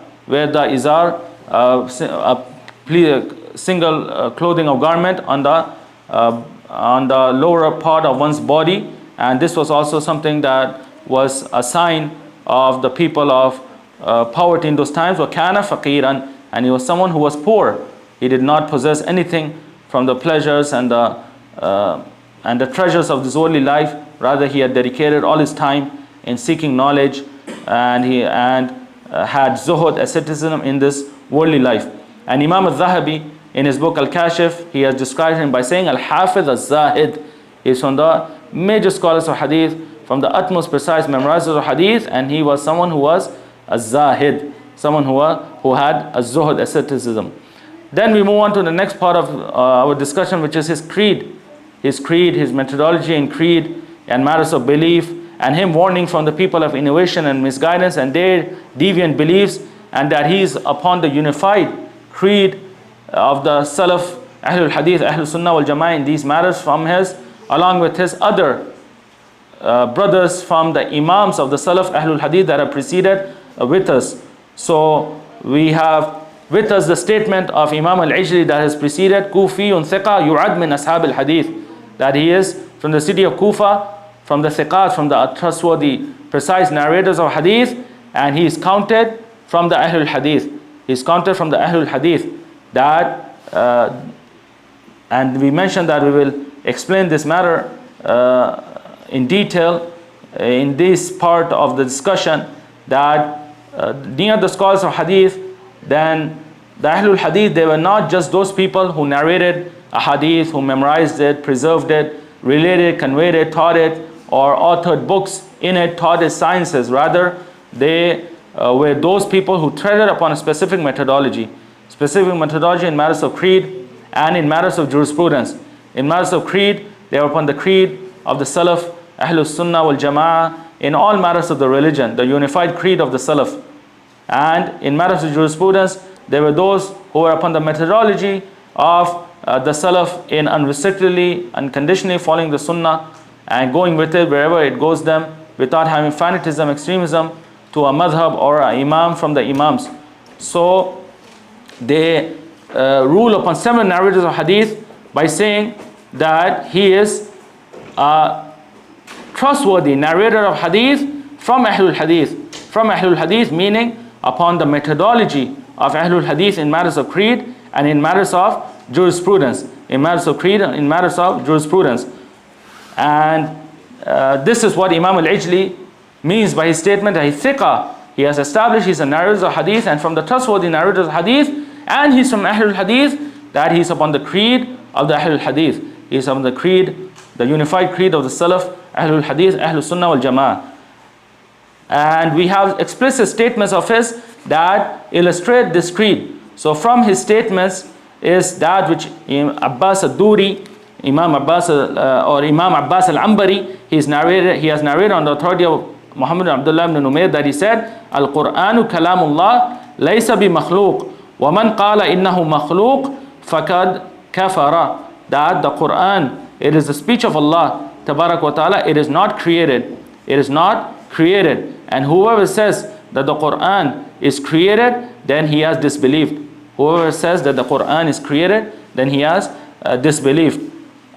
a single clothing of garment on the lower part of one's body. And this was also something that was a sign of the people of poverty in those times. وَكَانَ فَقِيرًا, and he was someone who was poor. He did not possess anything from the pleasures and the treasures of this worldly life. Rather, he had dedicated all his time in seeking knowledge, and he had zuhud, asceticism in this worldly life. And Imam al-Zahabi, in his book Al-Kashif, he has described him by saying Al-Hafiz al-Zahid. He is from the major scholars of hadith, from the utmost precise memorizers of hadith, and he was someone who was a Zahid, someone who had a zuhud, asceticism. Then we move on to the next part of our discussion, which is his creed, his methodology in creed and matters of belief, and him warning from the people of innovation and misguidance and their deviant beliefs, and that he is upon the unified creed of the Salaf, Ahle-Hadith, Ahl-Sunnah wal-Jama'ah in these matters from his, along with his other brothers from the Imams of the Salaf, Ahl-Hadith that have preceded with us. So we have with us the statement of Imam al-Ijli that has preceded, Kufiyun thiqa yu'ad min ashab al-Hadith, that he is from the city of Kufa, from the thiqat, from the trustworthy, precise narrators of hadith, and he is counted from the Ahlul Hadith. He is counted from the Ahlul Hadith. That, and we mentioned that we will explain this matter in detail in this part of the discussion, that near the scholars of hadith, then the Ahlul Hadith, they were not just those people who narrated a hadith, who memorized it, preserved it, related it, conveyed it, taught it, or authored books in it, taught it sciences. Rather, they were those people who treaded upon a specific methodology in matters of creed and in matters of jurisprudence. In matters of creed, they were upon the creed of the Salaf, Ahlus Sunnah wal Jama'ah, in all matters of the religion, the unified creed of the Salaf. And in matters of jurisprudence, there were those who were upon the methodology of the Salaf in unrestrictedly, unconditionally following the Sunnah and going with it wherever it goes them, without having fanatism, extremism to a madhab or an imam from the imams. So they rule upon several narrators of hadith by saying that he is a trustworthy narrator of hadith from Ahlul Hadith. From Ahlul Hadith meaning upon the methodology of Ahlul Hadith in matters of creed and in matters of jurisprudence. In matters of creed and in matters of jurisprudence. And this is what Imam al-Ijli means by his statement that he's thiqa. He has established he's a narrator of hadith, and from the trustworthy narrators of hadith, and he's from Ahlul Hadith, that he's upon the creed of the Ahlul Hadith. He's upon the creed, the unified creed of the Salaf, Ahlul Hadith, Ahlus Sunnah wal Jama'ah. And we have explicit statements of his that illustrate this creed. So from his statements is that which Abbas al-Duri, Imam Abbas al-Ambari, he has narrated on the authority of Muhammad bin Numair that he said, Al-Qur'anu kalamullah laysa bi makhluq, wa man qala innahu makhluq fakad kafara. That the Qur'an, it is the speech of Allah, tabarak wa ta'ala, it is not created. It is not created. And whoever says that the Qur'an is created, then he has disbelieved. Whoever says that the Qur'an is created, then he has disbelieved.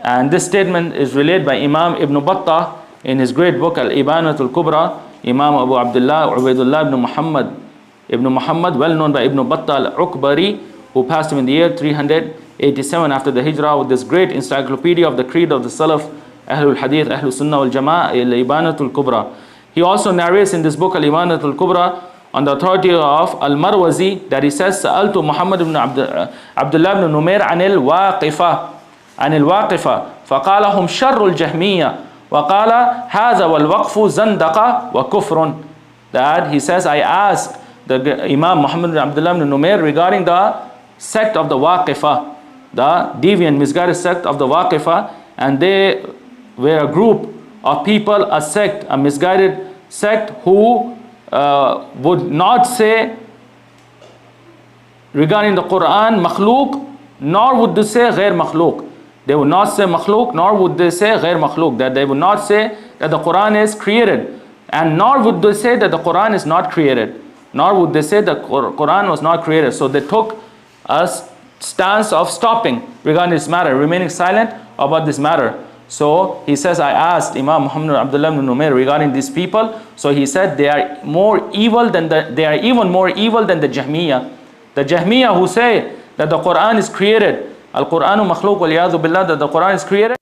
And this statement is relayed by Imam Ibn Battah in his great book Al-Ibanatul-Kubra. Imam Abu Abdullah Ubaidullah ibn Muhammad, well known by Ibn Battah al-Ukbari, who passed him in the year 387 after the Hijrah, with this great encyclopedia of the creed of the Salaf, Ahlul Hadith, Ahlus Sunnah wal Jama'ah, Al-Ibanatul-Kubra. He also narrates in this book Al-Ibanatul-Kubra on the authority of Al-Marwazi that he says, Sa'altu Muhammad bin Abdullah ibn Numair anil waqifah. فقال هم شر الجهمية وقال هذا والوقف زندقة وكفر. That he says, I asked the Imam Muhammad bin Abdullah ibn Numair regarding the sect of the Waqifah, the deviant, misguided sect of the Waqifah, and they were a group of people, a sect, a misguided sect who would not say regarding the Quran makhluk, nor would they say ghair makhluk. They would not say makhluk, nor would they say ghair makhluk. That they would not say that the Quran is created, and nor would they say that the Quran is not created. Nor would they say the Quran was not created. So they took a stance of stopping regarding this matter, remaining silent about this matter. So he says, I asked Imam Muhammad bin Abdullah ibn Numair regarding these people. So he said they are more evil than they are even more evil than the Jahmiyyah. The Jahmiyyah who say that the Quran is created, Al-Quranu makhluq wal-yadhu billah, that the Quran is created.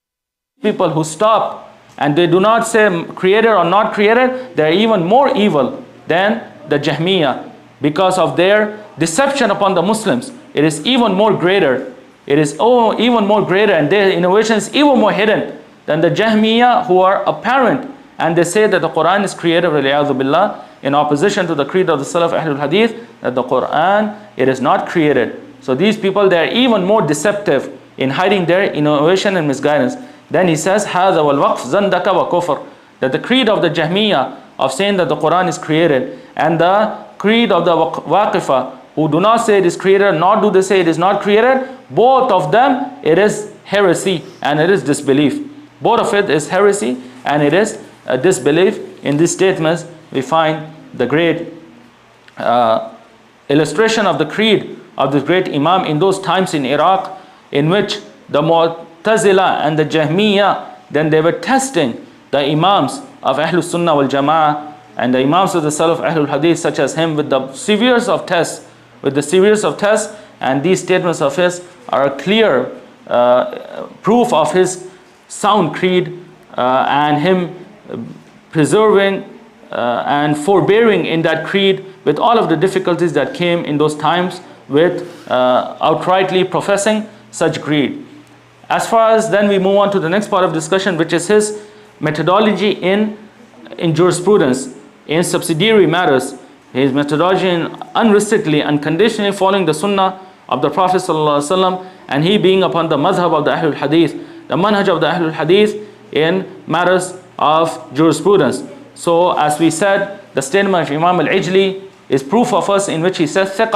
People who stop and they do not say created or not created, they are even more evil than the Jahmiyyah because of their deception upon the Muslims. It is even more greater. It is even more greater, and their innovation is even more hidden than the Jahmiyyah, who are apparent, and they say that the Quran is created, billah, in opposition to the creed of the Salaf Ahle-Hadith, that the Quran, it is not created. So these people, they are even more deceptive in hiding their innovation and misguidance. Then he says, هَذَا وَالْوَقْفْ زَنْدَكَ وَكُفْرٍ, that the creed of the Jahmiyyah of saying that the Quran is created, and the creed of the Waqifah, who do not say it is created, nor do they say it is not created, both of them, it is heresy and it is disbelief. Both of it is heresy and it is a disbelief. In these statements, we find the great illustration of the creed of this great Imam in those times in Iraq, in which the Mu'tazila and the Jahmiyyah, then they were testing the Imams of Ahlul Sunnah wal Jama'ah and the Imams of the Salaf Ahlul Hadith, such as him, with the severest of tests, and these statements of his are a clear proof of his sound creed and him preserving and forbearing in that creed with all of the difficulties that came in those times with outrightly professing such creed. As far as then we move on to the next part of discussion, which is his methodology in jurisprudence, in subsidiary matters, his methodology in unrestrictedly, unconditionally following the sunnah of the Prophet ﷺ, and he being upon the madhab of the Ahlul Hadith, the manhaj of the Ahlul Hadith in matters of jurisprudence. So as we said, the statement of Imam al-Ijli is proof of us, in which he says, ثِقَ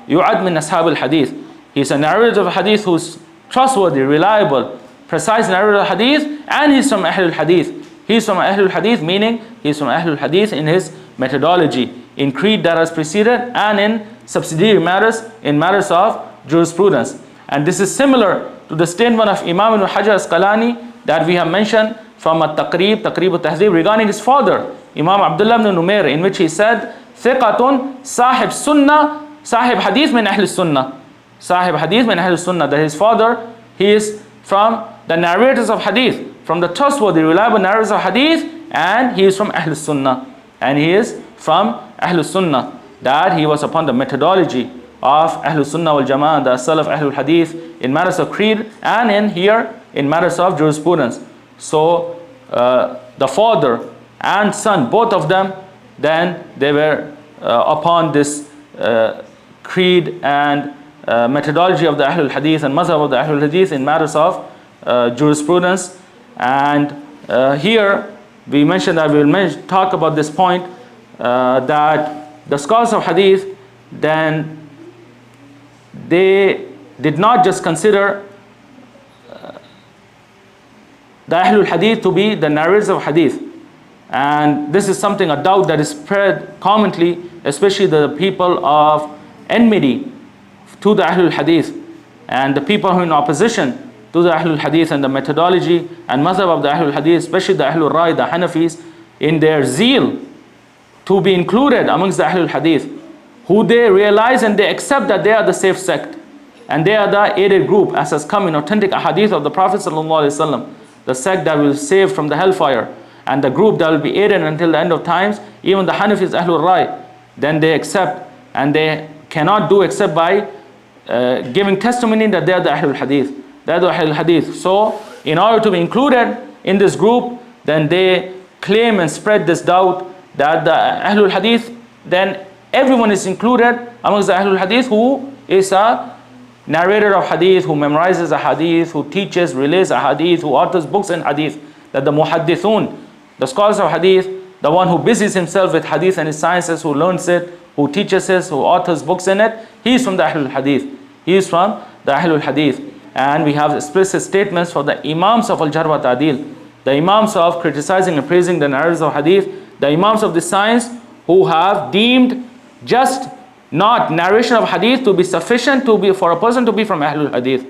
يُعَدْ مِنْ أَصْحَابِ الْحَدِيثِ. He's a narrator of hadith who's trustworthy, reliable, precise narrator of hadith, and he's from Ahlul Hadith. He's from Ahlul Hadith, meaning he's from Ahlul Hadith in his methodology, in creed that has preceded, and in subsidiary matters, in matters of jurisprudence. And this is similar to the statement of Imam Ibn Hajar Asqalani that we have mentioned from Taqdimatul-Marifah regarding his father, Imam Abdullah ibn Numair, in which he said, ثِقَةٌ صاحب sunnah, صاحب hadith min Ahl sunnah. Sahib hadith min Ahl sunnah, that his father, he is from the narrators of hadith, from the trustworthy, reliable narrators of hadith, and he is from Ahl sunnah. And he is from Ahl sunnah, that he was upon the methodology of Ahl Sunnah wal Jama'ah, the Salaf Ahlul Hadith, in matters of creed and in matters of jurisprudence. So the father and son, both of them, then they were upon this creed and methodology of the Ahlul Hadith and mazhab of the Ahlul Hadith in matters of jurisprudence. And here we mentioned that we will talk about this point, that the scholars of hadith, then they did not just consider the Ahlul Hadith to be the narrators of hadith. And this is something, a doubt that is spread commonly, especially the people of enmity to the Ahlul Hadith, and the people who are in opposition to the Ahlul Hadith and the methodology and mazhab of the Ahlul Hadith, especially the Ahlul Rai, the Hanafis, in their zeal to be included amongst the Ahlul Hadith, who they realize and they accept that they are the safe sect and they are the aided group, as has come in authentic ahadith of the Prophet ﷺ, the sect that will save from the hellfire and the group that will be aided until the end of times. Even the Hanafis, Ahlul Rai, then they accept, and they cannot do except by giving testimony that they are the Ahlul Hadith. They are the Ahlul Hadith. So in order to be included in this group, then they claim and spread this doubt that the Ahlul Hadith, then everyone is included amongst the Ahlul Hadith who is a narrator of hadith, who memorizes a hadith, who teaches, relays a hadith, who authors books in hadith. That the Muhaddithun, the scholars of hadith, the one who busies himself with hadith and his sciences, who learns it, who teaches it, who authors books in it, he is from the Ahlul Hadith. He is from the Ahlul Hadith. And we have explicit statements for the Imams of al-Jarh wat-Tadeel, the Imams of criticizing and praising the narrators of hadith, the Imams of the science who have deemed just not narration of hadith to be sufficient to be for a person to be from Ahlul Hadith.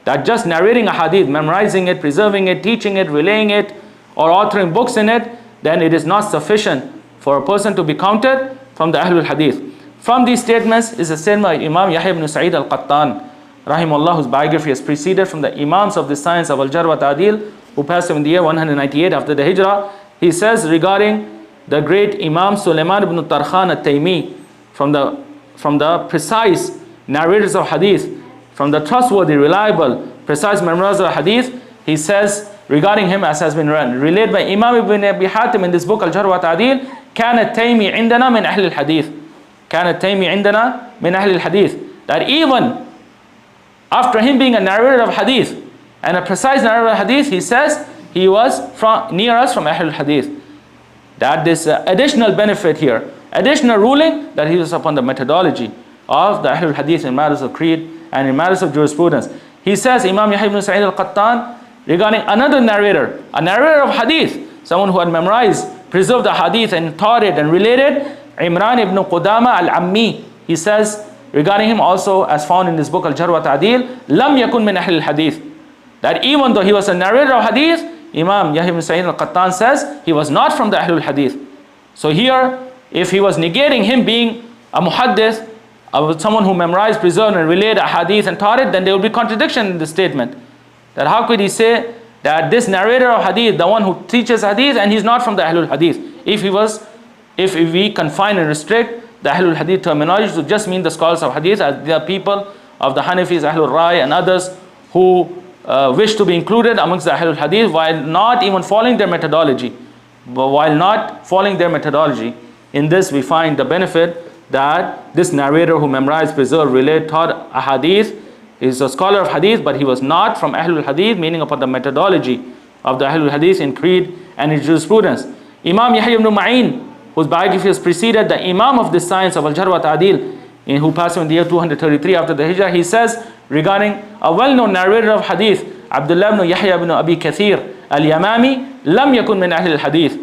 That just narrating a hadith, memorizing it, preserving it, teaching it, relaying it, or authoring books in it, then it is not sufficient for a person to be counted from the Ahlul Hadith. From these statements is a statement by Imam Yahya ibn Sa'id al-Qattan, rahimahullah, whose biography has preceded, from the Imams of the science of al-Jarh wat-Tadeel, who passed away in the year 198 after the Hijrah, he says regarding the great Imam Sulaiman ibn Tarkhan al-Taymi, from the precise narrators of hadith, from the trustworthy, reliable, precise memorizers of hadith, he says regarding him, as has been relayed by Imam Ibn Abi Hatim in this book al-Jarh wat-Tadeel, كان التيمي عندنا من أهل الحديث. كان التيمي عندنا من أهل الحديث. That even after him being a narrator of hadith and a precise narrator of hadith, he says he was near us from Ahle-Hadith. That this additional benefit here, additional ruling, that he was upon the methodology of the Ahle-Hadith in matters of creed and in matters of jurisprudence. He says, Imam Yahya ibn Sa'id al-Qattan, regarding another narrator, a narrator of hadith, someone who had memorized, preserved the hadith and taught it and related, Imran ibn Qudama al-Ammi, he says regarding him also, as found in this book al-Jarh wat-Tadeel, lam yakun min ahl al-hadith. That even though he was a narrator of hadith, Imam Yahya ibn Sa'id al-Qattan says he was not from the Ahlul Hadith. So here, if he was negating him being a muhaddith, someone who memorized, preserved and related a hadith and taught it, then there will be contradiction in the statement. That how could he say that this narrator of hadith, the one who teaches hadith, and he's not from the Ahlul Hadith? If we confine and restrict the Ahlul Hadith terminology to just mean the scholars of hadith, as the people of the Hanafis, Ahlul Rai and others who wish to be included amongst the Ahlul Hadith while not even following their methodology. But while not following their methodology, in this we find the benefit that this narrator who memorized, preserved, related, taught a hadith is a scholar of hadith, but he was not from Ahlul Hadith, meaning upon the methodology of the Ahlul Hadith in creed and in jurisprudence. Imam Yahya ibn Ma'in, whose biography has preceded the Imam of this science of al-Jarh wat-Tadeel, who passed away in the year 233 after the Hijrah, he says regarding a well-known narrator of hadith, Abdullah ibn Yahya ibn Abi Kathir al-Yamami, lam yakun min ahl al-hadith.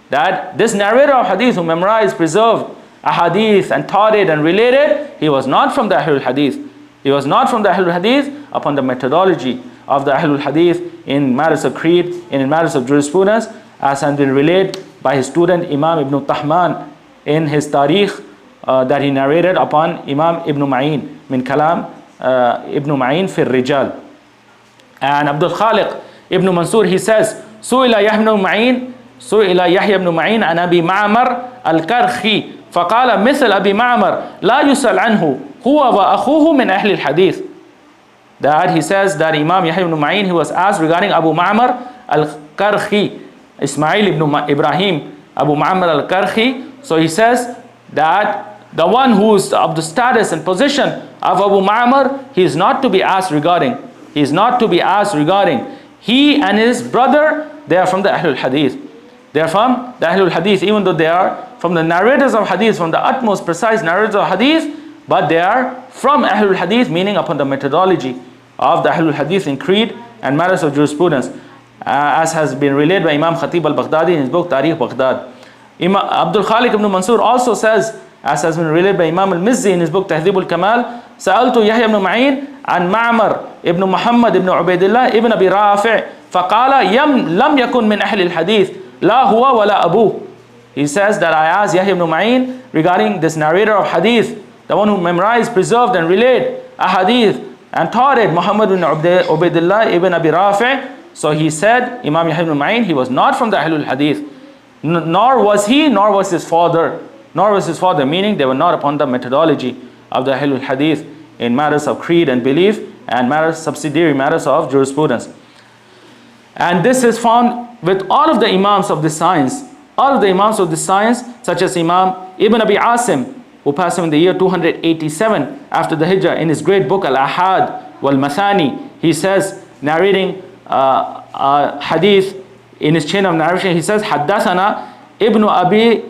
That this narrator of hadith who memorized, preserved a hadith and taught it and related, he was not from the Ahlul Hadith. He was not from the Ahlul Hadith upon the methodology of the Ahlul Hadith in matters of creed and in matters of jurisprudence, as has been relayed by his student Imam Ibn Tahman in his Tarikh that he narrated upon Imam Ibn Ma'in min Kalam Ibn Ma'in fi Rijal. And Abdul Khaliq Ibn Mansur, he says, Su'ila Yahya ibn Ma'in an Abi Ma'mar al-Karkhi فقال مثل أبي معمر لا يسأل عنه هو وأخوه من أهل الحديث. That he says that Imam Yahya ibn Ma'in, he was asked regarding Abu Ma'mar al-Karkhi, Ismail ibn Ibrahim Abu Ma'mar al-Karkhi. So he says that the one who is of the status and position of Abu Ma'mar, he is not to be asked regarding. He is not to be asked regarding. He and his brother, they are from the Ahlul Hadith. They are from the Ahlul Hadith, even though they are from the narrators of hadith, from the utmost precise narrators of hadith, but they are from Ahlul Hadith, meaning upon the methodology of the Ahlul Hadith in creed and matters of jurisprudence, as has been relayed by Imam Khatib al-Baghdadi in his book Tarikh Baghdad. Imam Abdul Khaliq ibn Mansur also says, as has been relayed by Imam al-Mizzi in his book Tahdhib al-Kamal, سألت يحيى بن معين عن معمر ابن محمد ابن عبيد الله ابن أبي رافع فقال لم يكن من أهل الحديث لا هو ولا أبوه. He says that I asked Yahya ibn Ma'in regarding this narrator of hadith, the one who memorized, preserved and relayed a hadith and taught it, Muhammad bin Ubaidillah ibn Abi Rafi'. So he said, Imam Yahya ibn Ma'in, he was not from the Ahlul Hadith, nor was his father, meaning they were not upon the methodology of the Ahlul Hadith in matters of creed and belief and subsidiary matters of jurisprudence. And this is found with all of the Imams of this science. All of the Imams of this science, such as Imam Ibn Abi Asim, who passed away in the year 287 after the Hijrah, in his great book Al-Ahad wal-Mathani, he says, narrating hadith in his chain of narration, he says, Haddathana Ibn Abi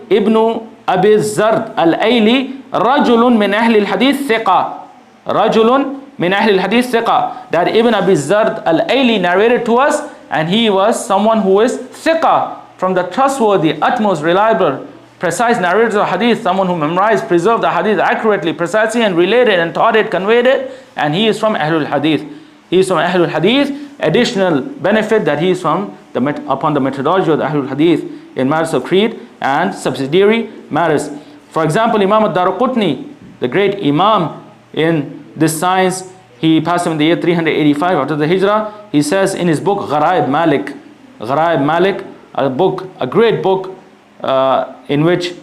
Zard al-Ayli Rajulun min Ahli al-Hadith Thiqa. Rajulun min Ahli al-Hadith Thiqa. That Ibn Abi Zard al-Ayli narrated to us, and he was someone who is Thiqa, from the trustworthy, utmost reliable, precise narrators of hadith, someone who memorized, preserved the hadith accurately, precisely, and related and taught it, conveyed it, and he is from Ahlul Hadith. He is from Ahlul Hadith. Additional benefit that he is from upon the methodology of the Ahlul Hadith in matters of creed and subsidiary matters. For example, Imam al-Daraqutni, the great Imam in this science, he passed away in the year 385 after the Hijrah. He says in his book Gharaib Malik, Gharaib Malik, a great book in which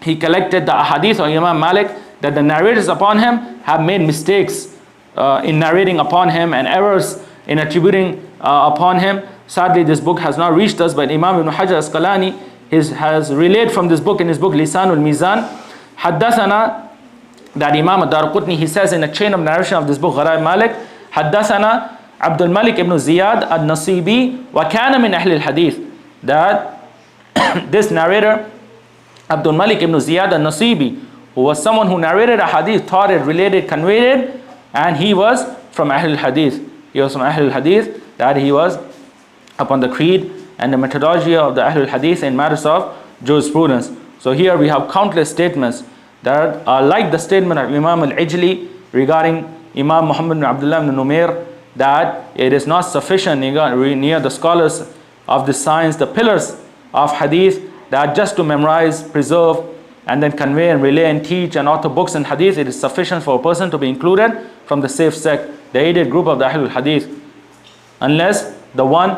he collected the ahadith of Imam Malik, that the narrators upon him have made mistakes in narrating upon him and errors in attributing upon him. Sadly, this book has not reached us, but Imam Ibn Hajar Asqalani has relayed from this book in his book Lisanul Mizan, Haddathana, that Imam ad-Darqutni, he says in a chain of narration of this book Gharaib Malik, Haddathana Abdul Malik ibn Ziyad al-Nasibi wa kana min Ahl al-Hadith, that this narrator Abdul Malik ibn Ziyad al-Nasibi, who was someone who narrated a hadith, taught it, related, conveyed it, and he was from Ahl-Hadith. He was from Ahl-Hadith, that he was upon the creed and the methodology of the Ahl-Hadith in matters of jurisprudence. So here we have countless statements that are like the statement of Imam al-Ijli regarding Imam Muhammad bin Abdullah ibn Numair, that it is not sufficient near the scholars of the science, the pillars of hadith, that just to memorize, preserve, and then convey and relay and teach and author books and hadith, it is sufficient for a person to be included from the safe sect, the aided group of the Ahlul Hadith, unless the one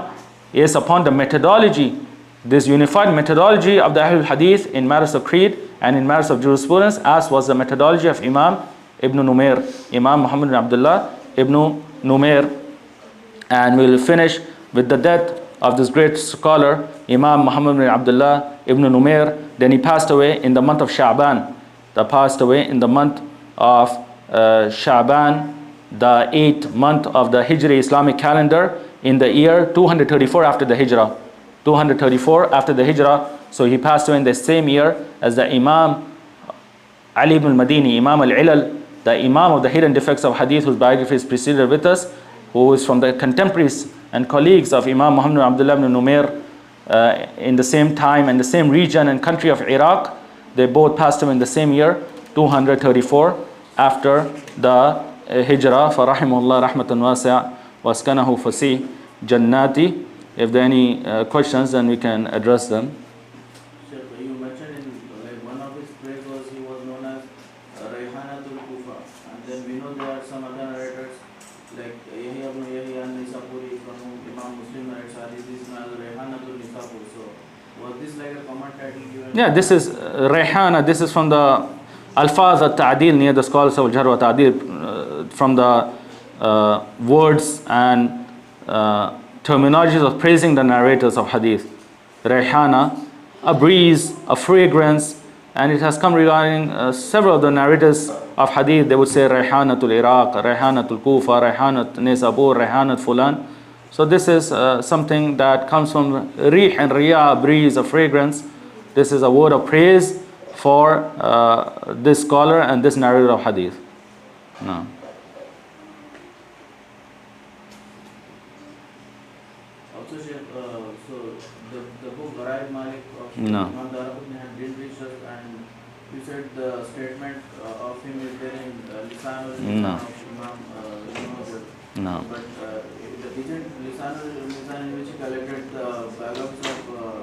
is upon the methodology, this unified methodology of the Ahlul Hadith in matters of creed and in matters of jurisprudence, as was the methodology of Imam Ibn Numair, Imam Muhammad bin Abdullah ibn Numair. And we will finish with the death of this great scholar, Imam Muhammad bin Abdullah ibn Numair. Then he passed away in the month of Sha'ban. Passed away in the month of Sha'ban, the 8th month of the Hijri Islamic calendar, in the year 234 after the Hijrah. 234 after the Hijrah. So he passed away in the same year as the Imam Ali ibn al-Madini, Imam al-Ilal, the Imam of the hidden defects of hadith, whose biography is preceded with us, who is from the contemporaries and colleagues of Imam Muhammad bin Abdullah ibn Numair in the same time and the same region and country of Iraq. They both passed away in the same year, 234 after the Hijrah. Farahimullah rahmatan wasi'a waskanahu fasi jannati. If there are any questions, then we can address them. Sir, you mentioned in one of his praise was he was known as Rayhanatul Kufa, and then we know there are some other narrators like Yahya ibn Yahya al-Nisapuri, from whom Imam Muslim narrates hadith is known as Rayhanatul Nisapur. So was this like a common title given? Yeah, this is Rayhana. This is from the Alfaz al-Ta'deel, near the scholars of al-Jarh wat-Tadeel, from the words and terminologies of praising the narrators of hadith. Rayhana, a breeze, a fragrance, and it has come regarding several of the narrators of hadith. They would say Rayhanatul Iraq, Rayhanatul Kufa, Rayhanat Nisabur, Rayhanat Fulan. So this is something that comes from Rih and Riyah, a breeze, a fragrance. This is a word of praise for this scholar and this narrator of hadith. No. Also, so the book Gharaib Malik of No. Imam Darqutni didn't reach us, and you said the statement of him is there in Lisanul No. of Imam No. But isn't Lisanul Mizan in which he collected the biographies of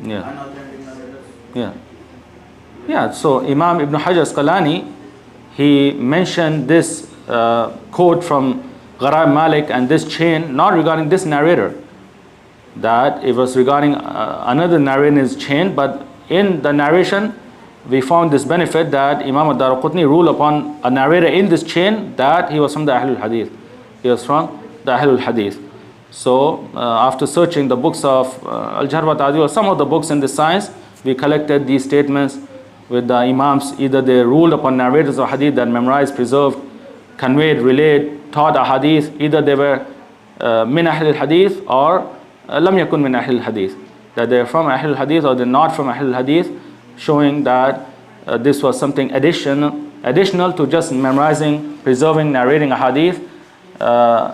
Yeah. unauthentic narrators? Yeah. Yeah, so Imam Ibn Hajar Asqalani, he mentioned this quote from Gharaib Malik and this chain, not regarding this narrator, that it was regarding another narrator in his chain, but in the narration we found this benefit that Imam ad-Darqutni ruled upon a narrator in this chain that he was from the Ahlul Hadith. He was from the Ahlul Hadith. So after searching the books of al-Jarh wat-Tadeel, or some of the books in this science, we collected these statements with the Imams. Either they ruled upon narrators of hadith that memorized, preserved, conveyed, relayed, taught a hadith. Either they were min Ahlul Hadith or lam yakun min Ahlul Hadith, that they are from Ahlul Hadith or they're not from Ahlul Hadith, showing that this was something additional to just memorizing, preserving, narrating a hadith,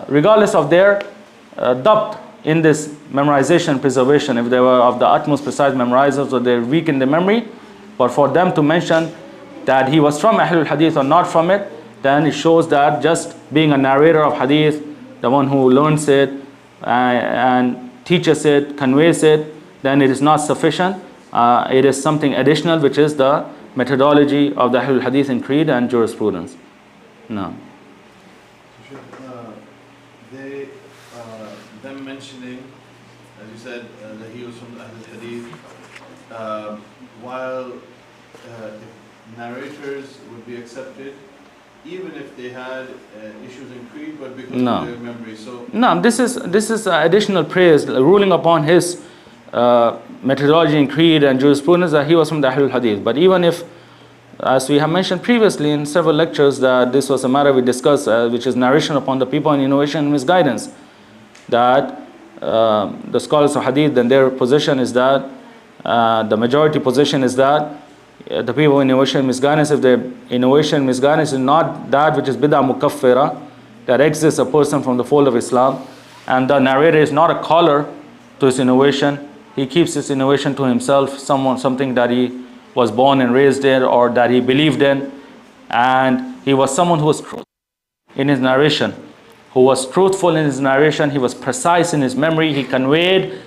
regardless of their dabt in this memorization, preservation, if they were of the utmost precise memorizers or they're weak in the memory. But for them to mention that he was from Ahlul Hadith or not from it, then it shows that just being a narrator of hadith, the one who learns it and teaches it, conveys it, then it is not sufficient. It is something additional, which is the methodology of the Ahlul Hadith in creed and jurisprudence. No. Them mentioning as you said, that he was from the Ahle-Hadith, while if narrators would be accepted, even if they had issues in creed, but because No. of their memory. So No, this is additional praise ruling upon his methodology in creed and jurisprudence that he was from the Ahlul Hadith. But even if, as we have mentioned previously in several lectures, that this was a matter we discussed, which is narration upon the people in innovation and misguidance, that the scholars of Hadith, then their position is that, the majority position is that the people in innovation and misguidance, if the innovation and misguidance is not that which is bid'ah mukaffira, that exits a person from the fold of Islam, and the narrator is not a caller to his innovation, he keeps his innovation to himself, something that he was born and raised in or that he believed in, and he was someone who was truthful in his narration, he was precise in his memory, he conveyed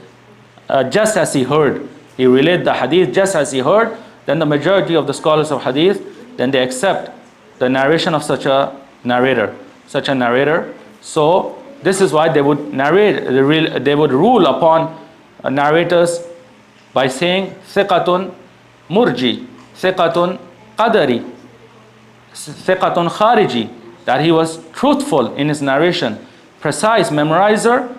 just as he heard, he relayed the hadith just as he heard, then the majority of the scholars of hadith, then they accept the narration of such a narrator. So this is why they would narrate, they would rule upon narrators by saying thiqatun murji, thiqatun qadari, thiqatun khariji, that he was truthful in his narration, precise memorizer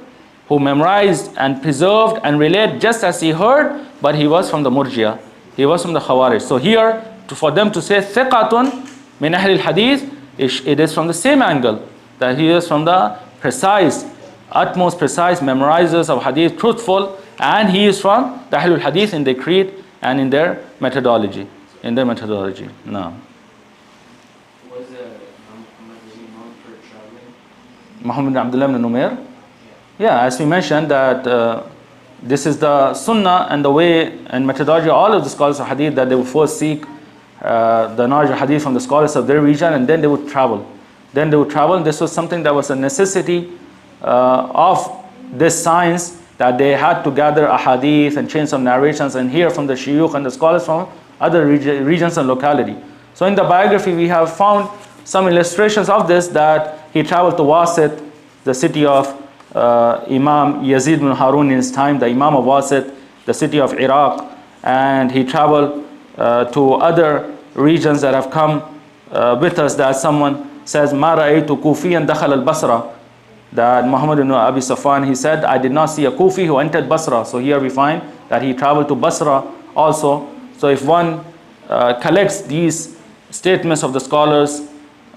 who memorized and preserved and relayed just as he heard, but he was from the murji'ah, he was from the khawarij. So here, for them to say thiqatun min ahl al-hadith, it is from the same angle, that he is from the precise, utmost precise memorizers of hadith, truthful, and he is from the Ahlul Hadith in their creed and in their methodology. No. Was Muhammad known for traveling? Mohammed bin Numair? Yeah, as we mentioned that this is the sunnah and the way and methodology of all of the scholars of hadith, that they would first seek the knowledge of hadith from the scholars of their region, and then they would travel. This was something that was a necessity of this science, that they had to gather a hadith and change some narrations and hear from the shuyukh and the scholars from other regions and locality. So in the biography we have found some illustrations of this, that he traveled to Wasit, the city of Imam Yazid bin Harun in his time, the Imam of Wasit, the city of Iraq, and he traveled to other regions that have come with us, that someone says, Ma ra'aytu Kufiyan dakhal al-Basra, that Muhammad bin Abi Safwan, he said, I did not see a Kufi who entered Basra. So here we find that he traveled to Basra also. So if one collects these statements of the scholars,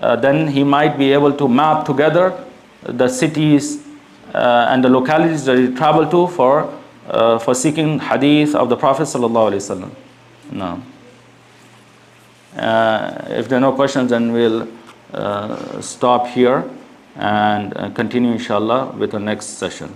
then he might be able to map together the cities and the localities that he traveled to for seeking hadith of the Prophet sallallahu alaihi wasallam. No. If there are no questions, then we'll stop here and continue inshallah with the next session.